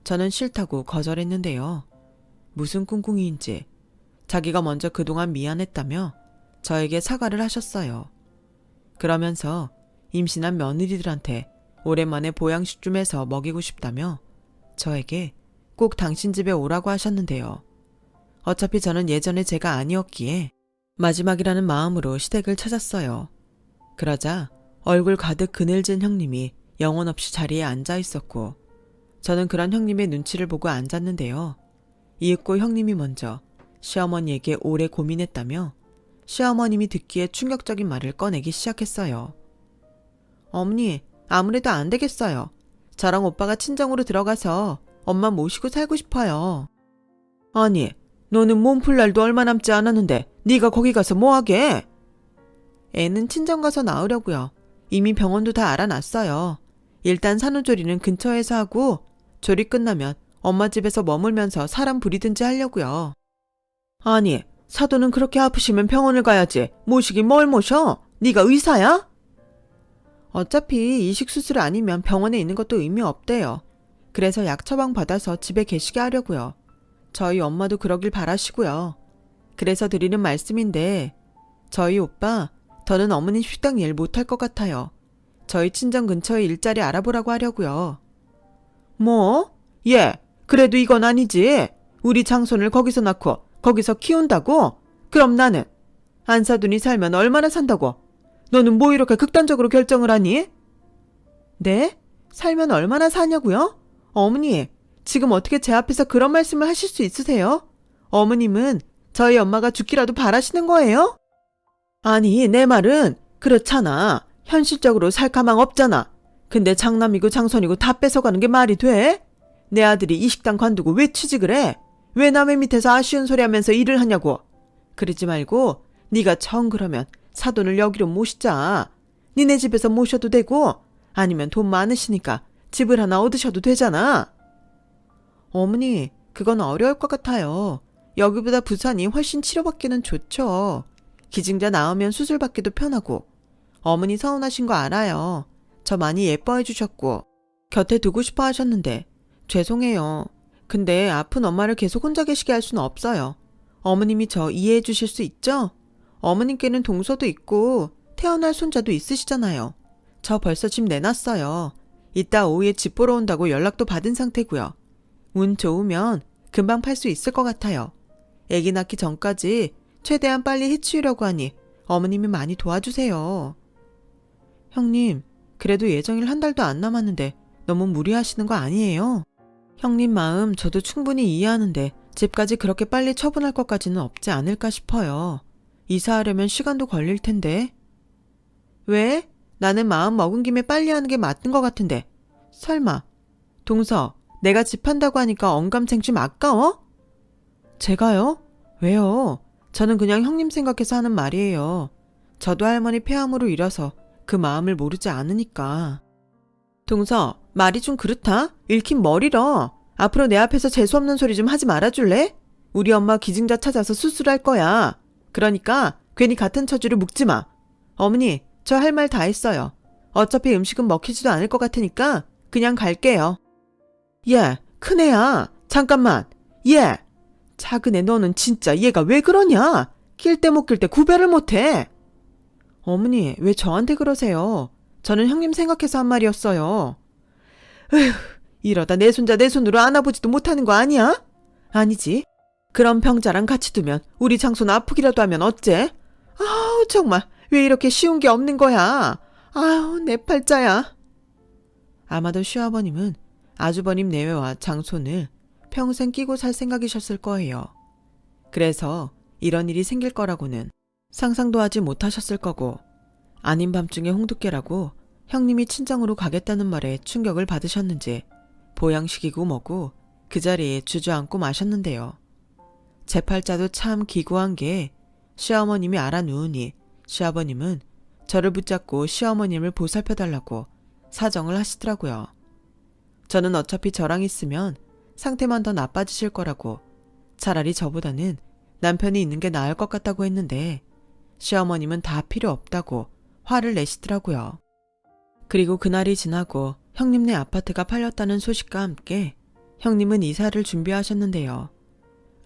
저는 싫다고 거절했는데요. 무슨 꿍꿍이인지 자기가 먼저 그동안 미안했다며 저에게 사과를 하셨어요. 그러면서 임신한 며느리들한테 오랜만에 보양식 좀 해서 먹이고 싶다며 저에게 꼭 당신 집에 오라고 하셨는데요. 어차피 저는 예전에 제가 아니었기에 마지막이라는 마음으로 시댁을 찾았어요. 그러자 얼굴 가득 그늘진 형님이 영혼 없이 자리에 앉아 있었고 저는 그런 형님의 눈치를 보고 앉았는데요. 이윽고 형님이 먼저 시어머니에게 오래 고민했다며 시어머님이 듣기에 충격적인 말을 꺼내기 시작했어요. 어머니, 아무래도 안 되겠어요. 저랑 오빠가 친정으로 들어가서 엄마 모시고 살고 싶어요. 아니, 너는 몸풀 날도 얼마 남지 않았는데 네가 거기 가서 뭐하게? 애는 친정 가서 낳으려고요. 이미 병원도 다 알아놨어요. 일단 산후조리는 근처에서 하고 조리 끝나면 엄마 집에서 머물면서 사람 부리든지 하려고요. 아니, 사돈은 그렇게 아프시면 병원을 가야지. 모시긴 뭘 모셔? 네가 의사야? 어차피 이식 수술 아니면 병원에 있는 것도 의미 없대요. 그래서 약 처방 받아서 집에 계시게 하려고요. 저희 엄마도 그러길 바라시고요. 그래서 드리는 말씀인데 저희 오빠 더는 어머니 식당 일 못할 것 같아요. 저희 친정 근처에 일자리 알아보라고 하려고요. 뭐? 그래도 이건 아니지. 우리 장손을 거기서 낳고 거기서 키운다고? 그럼 나는 안 사돈이 살면 얼마나 산다고? 너는 뭐 이렇게 극단적으로 결정을 하니? 네? 살면 얼마나 사냐고요? 어머니, 지금 어떻게 제 앞에서 그런 말씀을 하실 수 있으세요? 어머님은 저희 엄마가 죽기라도 바라시는 거예요? 아니, 내 말은 그렇잖아. 현실적으로 살 가망 없잖아. 근데 장남이고 장손이고 다 뺏어가는 게 말이 돼? 내 아들이 이 식당 관두고 왜 취직을 해? 왜 남의 밑에서 아쉬운 소리 하면서 일을 하냐고. 그러지 말고 네가 정 그러면 사돈을 여기로 모시자. 니네 집에서 모셔도 되고 아니면 돈 많으시니까 집을 하나 얻으셔도 되잖아. 어머니, 그건 어려울 것 같아요. 여기보다 부산이 훨씬 치료받기는 좋죠. 기증자 나오면 수술받기도 편하고. 어머니 서운하신 거 알아요. 저 많이 예뻐해 주셨고 곁에 두고 싶어 하셨는데 죄송해요. 근데 아픈 엄마를 계속 혼자 계시게 할 수는 없어요. 어머님이 저 이해해 주실 수 있죠? 어머님께는 동서도 있고 태어날 손자도 있으시잖아요. 저 벌써 집 내놨어요. 이따 오후에 집 보러 온다고 연락도 받은 상태고요. 운 좋으면 금방 팔 수 있을 것 같아요. 아기 낳기 전까지 최대한 빨리 해치우려고 하니 어머님이 많이 도와주세요. 형님, 그래도 예정일 한 달도 안 남았는데 너무 무리하시는 거 아니에요? 형님 마음 저도 충분히 이해하는데 집까지 그렇게 빨리 처분할 것까지는 없지 않을까 싶어요. 이사하려면 시간도 걸릴 텐데. 왜? 나는 마음 먹은 김에 빨리 하는 게 맞는 것 같은데. 설마 동서, 내가 집 한다고 하니까 언감생심 아까워? 제가요? 왜요? 저는 그냥 형님 생각해서 하는 말이에요. 저도 할머니 폐암으로 일어서 그 마음을 모르지 않으니까. 동서, 말이 좀 그렇다? 읽힌 머리러. 앞으로 내 앞에서 재수없는 소리 좀 하지 말아줄래? 우리 엄마 기증자 찾아서 수술할 거야. 그러니까 괜히 같은 처지로 묵지 마. 어머니, 저 할 말 다 했어요. 어차피 음식은 먹히지도 않을 것 같으니까 그냥 갈게요. 큰애야. 잠깐만. 작은애 너는 진짜 얘가 왜 그러냐? 낄 때 못 낄 때 구별을 못해. 어머니, 왜 저한테 그러세요? 저는 형님 생각해서 한 말이었어요. 으휴, 이러다 내 손자 내 손으로 안아보지도 못하는 거 아니야? 아니지. 그럼 병자랑 같이 두면 우리 장손 아프기라도 하면 어째? 아우, 정말 왜 이렇게 쉬운 게 없는 거야? 아우, 내 팔자야. 아마도 시아버님은 아주버님 내외와 장손을 평생 끼고 살 생각이셨을 거예요. 그래서 이런 일이 생길 거라고는 상상도 하지 못하셨을 거고, 아닌 밤중에 홍두깨라고 형님이 친정으로 가겠다는 말에 충격을 받으셨는지 보양식이고 뭐고 그 자리에 주저앉고 마셨는데요. 제 팔자도 참 기구한 게 시어머님이 알아누우니 시아버님은 저를 붙잡고 시어머님을 보살펴달라고 사정을 하시더라고요. 저는 어차피 저랑 있으면 상태만 더 나빠지실 거라고 차라리 저보다는 남편이 있는 게 나을 것 같다고 했는데 시어머님은 다 필요 없다고 화를 내시더라고요. 그리고 그날이 지나고 형님네 아파트가 팔렸다는 소식과 함께 형님은 이사를 준비하셨는데요.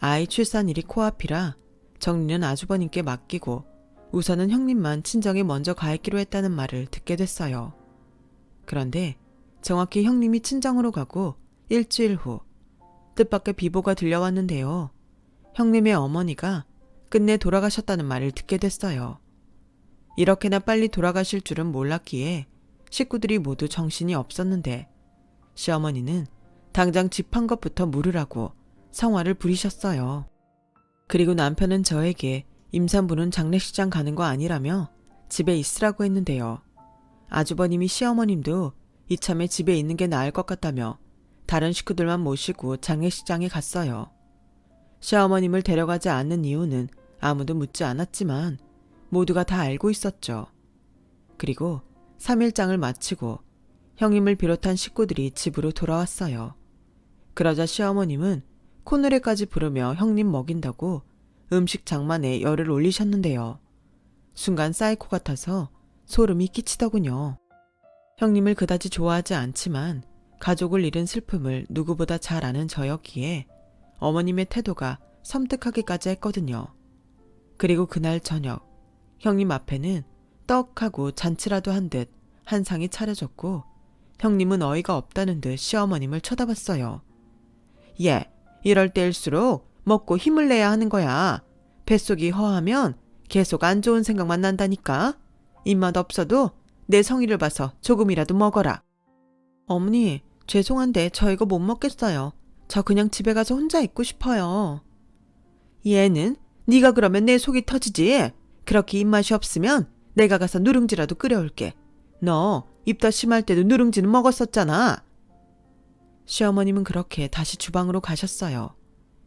아이 출산일이 코앞이라 정리는 아주버님께 맡기고 우선은 형님만 친정에 먼저 가 있기로 했다는 말을 듣게 됐어요. 그런데 정확히 형님이 친정으로 가고 일주일 후 뜻밖의 비보가 들려왔는데요. 형님의 어머니가 끝내 돌아가셨다는 말을 듣게 됐어요. 이렇게나 빨리 돌아가실 줄은 몰랐기에 식구들이 모두 정신이 없었는데 시어머니는 당장 집 한 것부터 물으라고 성화를 부리셨어요. 그리고 남편은 저에게 임산부는 장례식장 가는 거 아니라며 집에 있으라고 했는데요. 아주버님이 시어머님도 이참에 집에 있는 게 나을 것 같다며 다른 식구들만 모시고 장례식장에 갔어요. 시어머님을 데려가지 않는 이유는 아무도 묻지 않았지만 모두가 다 알고 있었죠. 그리고 3일장을 마치고 형님을 비롯한 식구들이 집으로 돌아왔어요. 그러자 시어머님은 콧노래까지 부르며 형님 먹인다고 음식 장만에 열을 올리셨는데요. 순간 사이코 같아서 소름이 끼치더군요. 형님을 그다지 좋아하지 않지만 가족을 잃은 슬픔을 누구보다 잘 아는 저였기에 어머님의 태도가 섬뜩하기까지 했거든요. 그리고 그날 저녁 형님 앞에는 떡하고 잔치라도 한 듯 한 상이 차려졌고 형님은 어이가 없다는 듯 시어머님을 쳐다봤어요. 예, 이럴 때일수록 먹고 힘을 내야 하는 거야. 뱃속이 허하면 계속 안 좋은 생각만 난다니까. 입맛 없어도 내 성의를 봐서 조금이라도 먹어라. 어머니, 죄송한데 저 이거 못 먹겠어요. 저 그냥 집에 가서 혼자 있고 싶어요. 얘는 네가 그러면 내 속이 터지지. 그렇게 입맛이 없으면 내가 가서 누룽지라도 끓여올게. 너 입덧 심할 때도 누룽지는 먹었었잖아. 시어머님은 그렇게 다시 주방으로 가셨어요.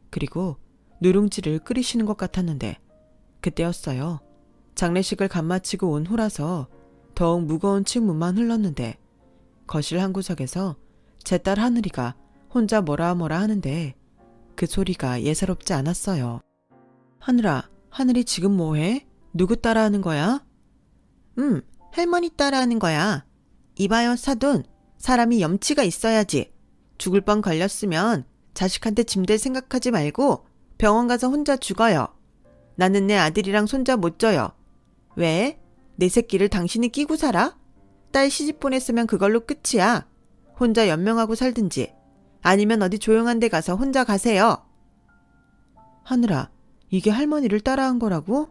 그리고 누룽지를 끓이시는 것 같았는데 그때였어요. 장례식을 간마치고 온 후라서 더욱 무거운 침문만 흘렀는데 거실 한 구석에서 제 딸 하늘이가 혼자 뭐라 하는데 그 소리가 예사롭지 않았어요. 하늘아, 하늘이 지금 뭐해? 누구 따라하는 거야? 할머니 따라하는 거야. 이봐요, 사돈. 사람이 염치가 있어야지. 죽을 뻔 걸렸으면 자식한테 짐될 생각하지 말고 병원 가서 혼자 죽어요. 나는 내 아들이랑 손자 못 져요. 왜? 내 새끼를 당신이 끼고 살아? 딸 시집 보냈으면 그걸로 끝이야. 혼자 연명하고 살든지 아니면 어디 조용한 데 가서 혼자 가세요. 하늘아, 이게 할머니를 따라한 거라고?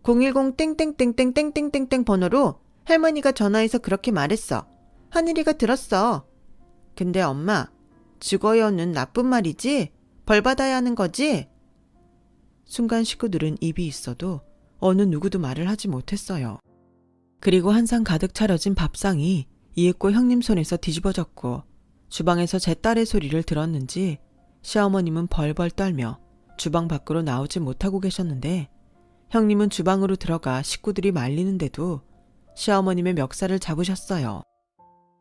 010땡땡땡땡땡땡땡땡 번호로 할머니가 전화해서 그렇게 말했어. 하늘이가 들었어. 근데 엄마, 죽어요는 나쁜 말이지? 벌 받아야 하는 거지? 순간 식구들은 입이 있어도 어느 누구도 말을 하지 못했어요. 그리고 한 상 가득 차려진 밥상이 이윽고 형님 손에서 뒤집어졌고 주방에서 제 딸의 소리를 들었는지 시어머님은 벌벌 떨며 주방 밖으로 나오지 못하고 계셨는데 형님은 주방으로 들어가 식구들이 말리는데도 시어머님의 멱살을 잡으셨어요.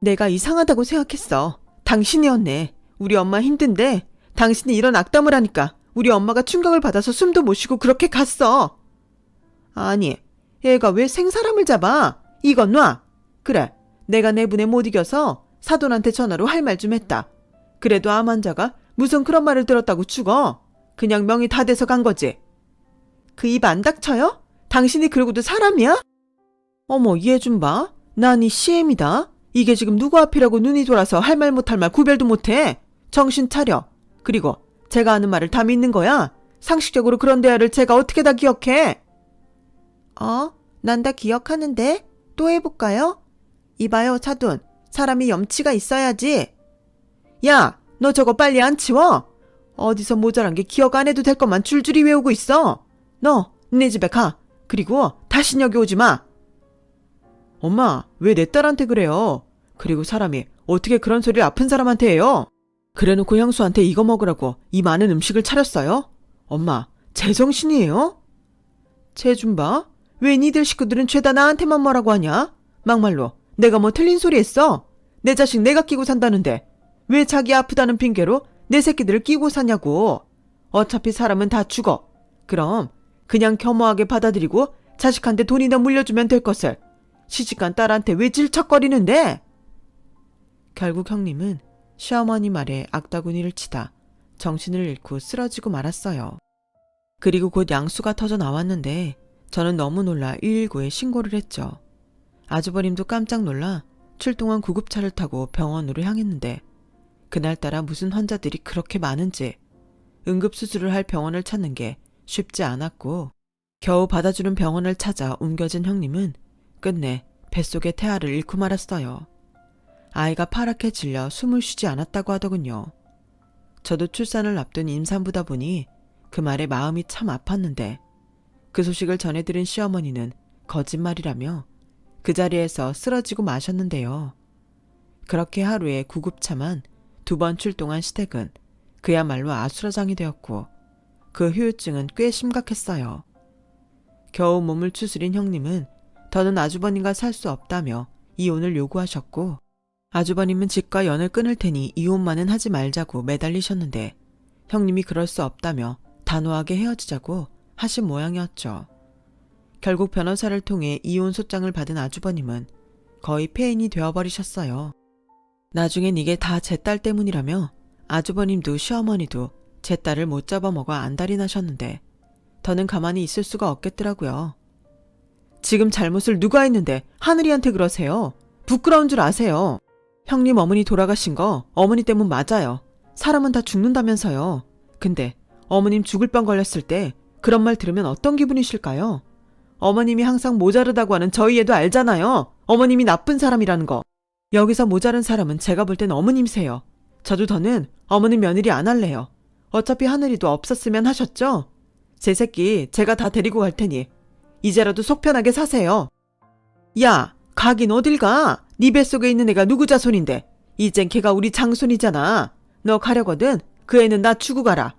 내가 이상하다고 생각했어. 당신이었네. 우리 엄마 힘든데 당신이 이런 악담을 하니까 우리 엄마가 충격을 받아서 숨도 못 쉬고 그렇게 갔어. 아니, 얘가 왜 생사람을 잡아? 이건 놔. 그래, 내가 내 분에 못 이겨서 사돈한테 전화로 할 말 좀 했다. 그래도 암 환자가 무슨 그런 말을 들었다고 죽어? 그냥 명이 다 돼서 간 거지. 그 입 안 닥쳐요? 당신이 그러고도 사람이야? 어머, 얘 좀 봐. 난 이 CM이다. 이게 지금 누구 앞이라고 눈이 돌아서 할 말 못할 말 구별도 못해. 정신 차려. 그리고 제가 하는 말을 다 믿는 거야? 상식적으로 그런 대화를 제가 어떻게 다 기억해? 난 다 기억하는데 또 해볼까요? 이봐요, 사돈. 사람이 염치가 있어야지. 야, 너 저거 빨리 안 치워? 어디서 모자란 게 기억 안 해도 될 것만 줄줄이 외우고 있어. 너, 네 집에 가. 그리고 다신 여기 오지 마. 엄마, 왜 내 딸한테 그래요? 그리고 사람이 어떻게 그런 소리를 아픈 사람한테 해요? 그래놓고 형수한테 이거 먹으라고 이 많은 음식을 차렸어요? 엄마, 제정신이에요? 쟤 좀 봐. 왜 니들 식구들은 죄다 나한테만 뭐라고 하냐? 막말로 내가 뭐 틀린 소리 했어? 내 자식 내가 끼고 산다는데 왜 자기 아프다는 핑계로 내 새끼들을 끼고 사냐고. 어차피 사람은 다 죽어. 그럼 그냥 겸허하게 받아들이고 자식한테 돈이나 물려주면 될 것을 시집간 딸한테 왜 질척거리는데? 결국 형님은 시어머니 말에 악다구니를 치다 정신을 잃고 쓰러지고 말았어요. 그리고 곧 양수가 터져 나왔는데 저는 너무 놀라 119에 신고를 했죠. 아주버님도 깜짝 놀라 출동한 구급차를 타고 병원으로 향했는데 그날따라 무슨 환자들이 그렇게 많은지 응급수술을 할 병원을 찾는 게 쉽지 않았고 겨우 받아주는 병원을 찾아 옮겨진 형님은 끝내 뱃속의 태아를 잃고 말았어요. 아이가 파랗게 질려 숨을 쉬지 않았다고 하더군요. 저도 출산을 앞둔 임산부다 보니 그 말에 마음이 참 아팠는데 그 소식을 전해들은 시어머니는 거짓말이라며 그 자리에서 쓰러지고 마셨는데요. 그렇게 하루에 구급차만 2번 출동한 시댁은 그야말로 아수라장이 되었고 그 후유증은 꽤 심각했어요. 겨우 몸을 추스린 형님은 더는 아주버님과 살 수 없다며 이혼을 요구하셨고 아주버님은 집과 연을 끊을 테니 이혼만은 하지 말자고 매달리셨는데 형님이 그럴 수 없다며 단호하게 헤어지자고 하신 모양이었죠. 결국 변호사를 통해 이혼 소장을 받은 아주버님은 거의 폐인이 되어버리셨어요. 나중엔 이게 다 제 딸 때문이라며 아주버님도 시어머니도 제 딸을 못 잡아먹어 안달이 나셨는데 더는 가만히 있을 수가 없겠더라고요. 지금 잘못을 누가 했는데 하늘이한테 그러세요. 부끄러운 줄 아세요. 형님 어머니 돌아가신 거 어머니 때문 맞아요. 사람은 다 죽는다면서요. 근데 어머님 죽을 병 걸렸을 때 그런 말 들으면 어떤 기분이실까요? 어머님이 항상 모자르다고 하는 저희 애도 알잖아요. 어머님이 나쁜 사람이라는 거. 여기서 모자른 사람은 제가 볼 땐 어머님이세요. 저도 더는 어머님 며느리 안 할래요. 어차피 하늘이도 없었으면 하셨죠? 제 새끼 제가 다 데리고 갈 테니 이제라도 속 편하게 사세요. 야, 가긴 어딜 가? 네 뱃속에 있는 애가 누구 자손인데 이젠 걔가 우리 장손이잖아. 너 가려거든 그 애는 나 주고 가라.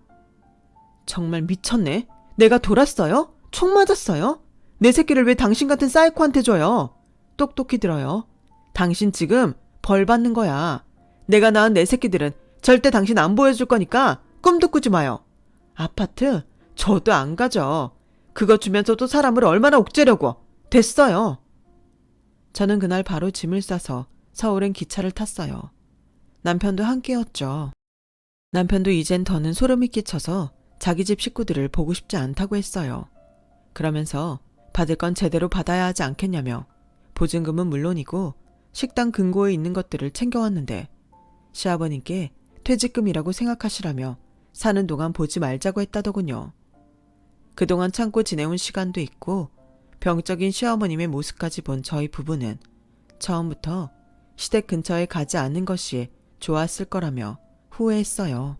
정말 미쳤네. 내가 돌았어요? 총 맞았어요? 내 새끼를 왜 당신 같은 사이코한테 줘요? 똑똑히 들어요. 당신 지금 벌 받는 거야. 내가 낳은 내 새끼들은 절대 당신 안 보여줄 거니까 꿈도 꾸지 마요. 아파트? 저도 안 가죠. 그거 주면서 또 사람을 얼마나 옥죄려고. 됐어요. 저는 그날 바로 짐을 싸서 서울행 기차를 탔어요. 남편도 함께였죠. 남편도 이젠 더는 소름이 끼쳐서 자기 집 식구들을 보고 싶지 않다고 했어요. 그러면서 받을 건 제대로 받아야 하지 않겠냐며 보증금은 물론이고 식당 금고에 있는 것들을 챙겨왔는데 시아버님께 퇴직금이라고 생각하시라며 사는 동안 보지 말자고 했다더군요. 그동안 참고 지내온 시간도 있고 병적인 시어머님의 모습까지 본 저희 부부는 처음부터 시댁 근처에 가지 않는 것이 좋았을 거라며 후회했어요.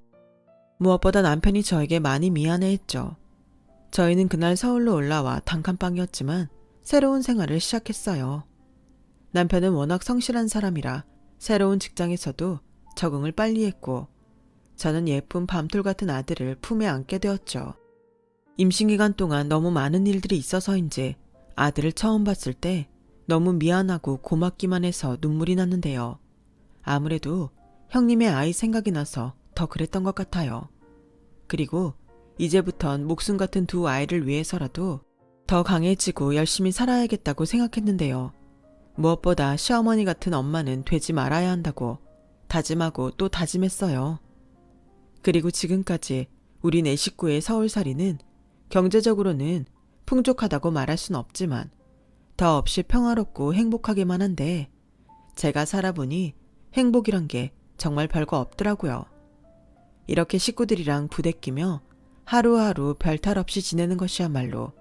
무엇보다 남편이 저에게 많이 미안해했죠. 저희는 그날 서울로 올라와 단칸방이었지만 새로운 생활을 시작했어요. 남편은 워낙 성실한 사람이라 새로운 직장에서도 적응을 빨리 했고 저는 예쁜 밤톨 같은 아들을 품에 안게 되었죠. 임신기간 동안 너무 많은 일들이 있어서인지 아들을 처음 봤을 때 너무 미안하고 고맙기만 해서 눈물이 났는데요. 아무래도 형님의 아이 생각이 나서 더 그랬던 것 같아요. 그리고 이제부턴 목숨 같은 두 아이를 위해서라도 더 강해지고 열심히 살아야겠다고 생각했는데요. 무엇보다 시어머니 같은 엄마는 되지 말아야 한다고 다짐하고 또 다짐했어요. 그리고 지금까지 우리 네 식구의 서울살이는 경제적으로는 풍족하다고 말할 순 없지만 더 없이 평화롭고 행복하기만 한데 제가 살아보니 행복이란 게 정말 별거 없더라고요. 이렇게 식구들이랑 부대끼며 하루하루 별탈 없이 지내는 것이야말로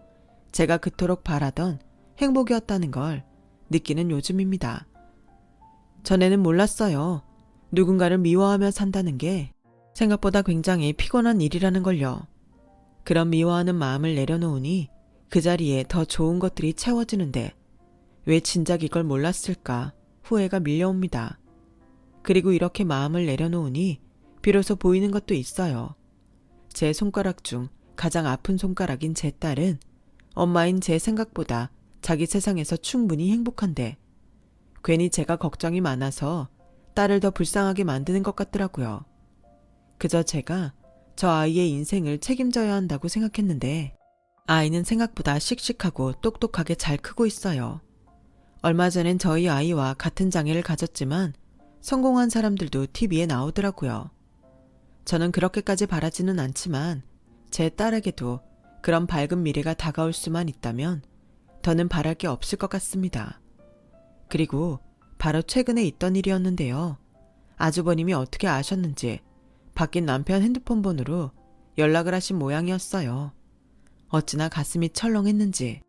제가 그토록 바라던 행복이었다는 걸 느끼는 요즘입니다. 전에는 몰랐어요. 누군가를 미워하며 산다는 게 생각보다 굉장히 피곤한 일이라는 걸요. 그런 미워하는 마음을 내려놓으니 그 자리에 더 좋은 것들이 채워지는데 왜 진작 이걸 몰랐을까 후회가 밀려옵니다. 그리고 이렇게 마음을 내려놓으니 비로소 보이는 것도 있어요. 제 손가락 중 가장 아픈 손가락인 제 딸은 엄마인 제 생각보다 자기 세상에서 충분히 행복한데 괜히 제가 걱정이 많아서 딸을 더 불쌍하게 만드는 것 같더라고요. 그저 제가 저 아이의 인생을 책임져야 한다고 생각했는데 아이는 생각보다 씩씩하고 똑똑하게 잘 크고 있어요. 얼마 전엔 저희 아이와 같은 장애를 가졌지만 성공한 사람들도 TV에 나오더라고요. 저는 그렇게까지 바라지는 않지만 제 딸에게도 그런 밝은 미래가 다가올 수만 있다면 더는 바랄 게 없을 것 같습니다. 그리고 바로 최근에 있던 일이었는데요. 아주버님이 어떻게 아셨는지 바뀐 남편 핸드폰 번호로 연락을 하신 모양이었어요. 어찌나 가슴이 철렁했는지.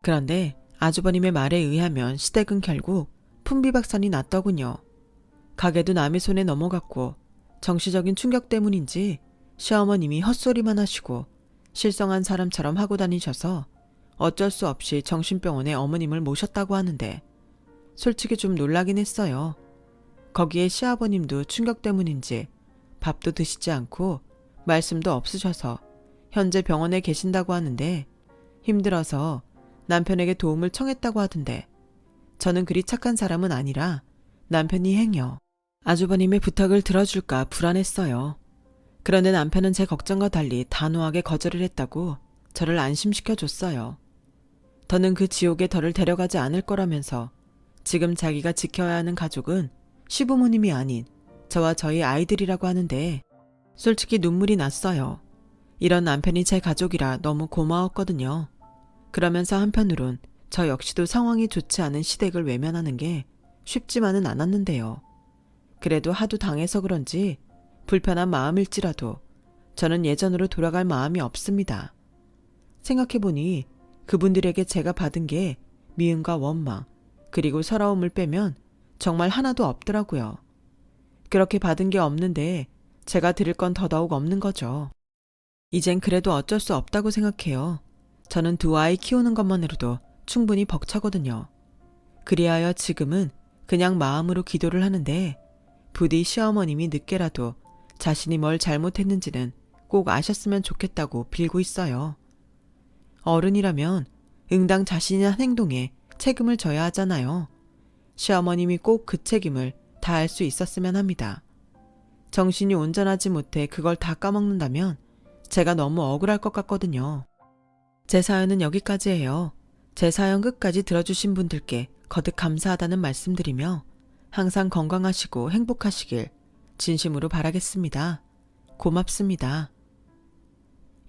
그런데 아주버님의 말에 의하면 시댁은 결국 풍비박산이 났더군요. 가게도 남의 손에 넘어갔고 정치적인 충격 때문인지 시어머님이 헛소리만 하시고 실성한 사람처럼 하고 다니셔서 어쩔 수 없이 정신병원에 어머님을 모셨다고 하는데 솔직히 좀 놀라긴 했어요. 거기에 시아버님도 충격 때문인지 밥도 드시지 않고 말씀도 없으셔서 현재 병원에 계신다고 하는데 힘들어서 남편에게 도움을 청했다고 하던데 저는 그리 착한 사람은 아니라 남편이 행여 아주버님의 부탁을 들어줄까 불안했어요. 그런데 남편은 제 걱정과 달리 단호하게 거절을 했다고 저를 안심시켜줬어요. 더는 그 지옥에 저를 데려가지 않을 거라면서 지금 자기가 지켜야 하는 가족은 시부모님이 아닌 저와 저희 아이들이라고 하는데 솔직히 눈물이 났어요. 이런 남편이 제 가족이라 너무 고마웠거든요. 그러면서 한편으론 저 역시도 상황이 좋지 않은 시댁을 외면하는 게 쉽지만은 않았는데요. 그래도 하도 당해서 그런지 불편한 마음일지라도 저는 예전으로 돌아갈 마음이 없습니다. 생각해보니 그분들에게 제가 받은 게 미움과 원망 그리고 서러움을 빼면 정말 하나도 없더라고요. 그렇게 받은 게 없는데 제가 드릴 건 더더욱 없는 거죠. 이젠 그래도 어쩔 수 없다고 생각해요. 저는 두 아이 키우는 것만으로도 충분히 벅차거든요. 그리하여 지금은 그냥 마음으로 기도를 하는데 부디 시어머님이 늦게라도 자신이 뭘 잘못했는지는 꼭 아셨으면 좋겠다고 빌고 있어요. 어른이라면 응당 자신이 한 행동에 책임을 져야 하잖아요. 시어머님이 꼭 그 책임을 다할 수 있었으면 합니다. 정신이 온전하지 못해 그걸 다 까먹는다면 제가 너무 억울할 것 같거든요. 제 사연은 여기까지예요. 제 사연 끝까지 들어주신 분들께 거듭 감사하다는 말씀드리며 항상 건강하시고 행복하시길 진심으로 바라겠습니다. 고맙습니다.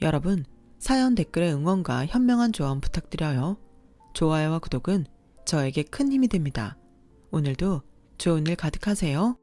여러분, 사연 댓글에 응원과 현명한 조언 부탁드려요. 좋아요와 구독은 저에게 큰 힘이 됩니다. 오늘도 좋은 일 가득하세요.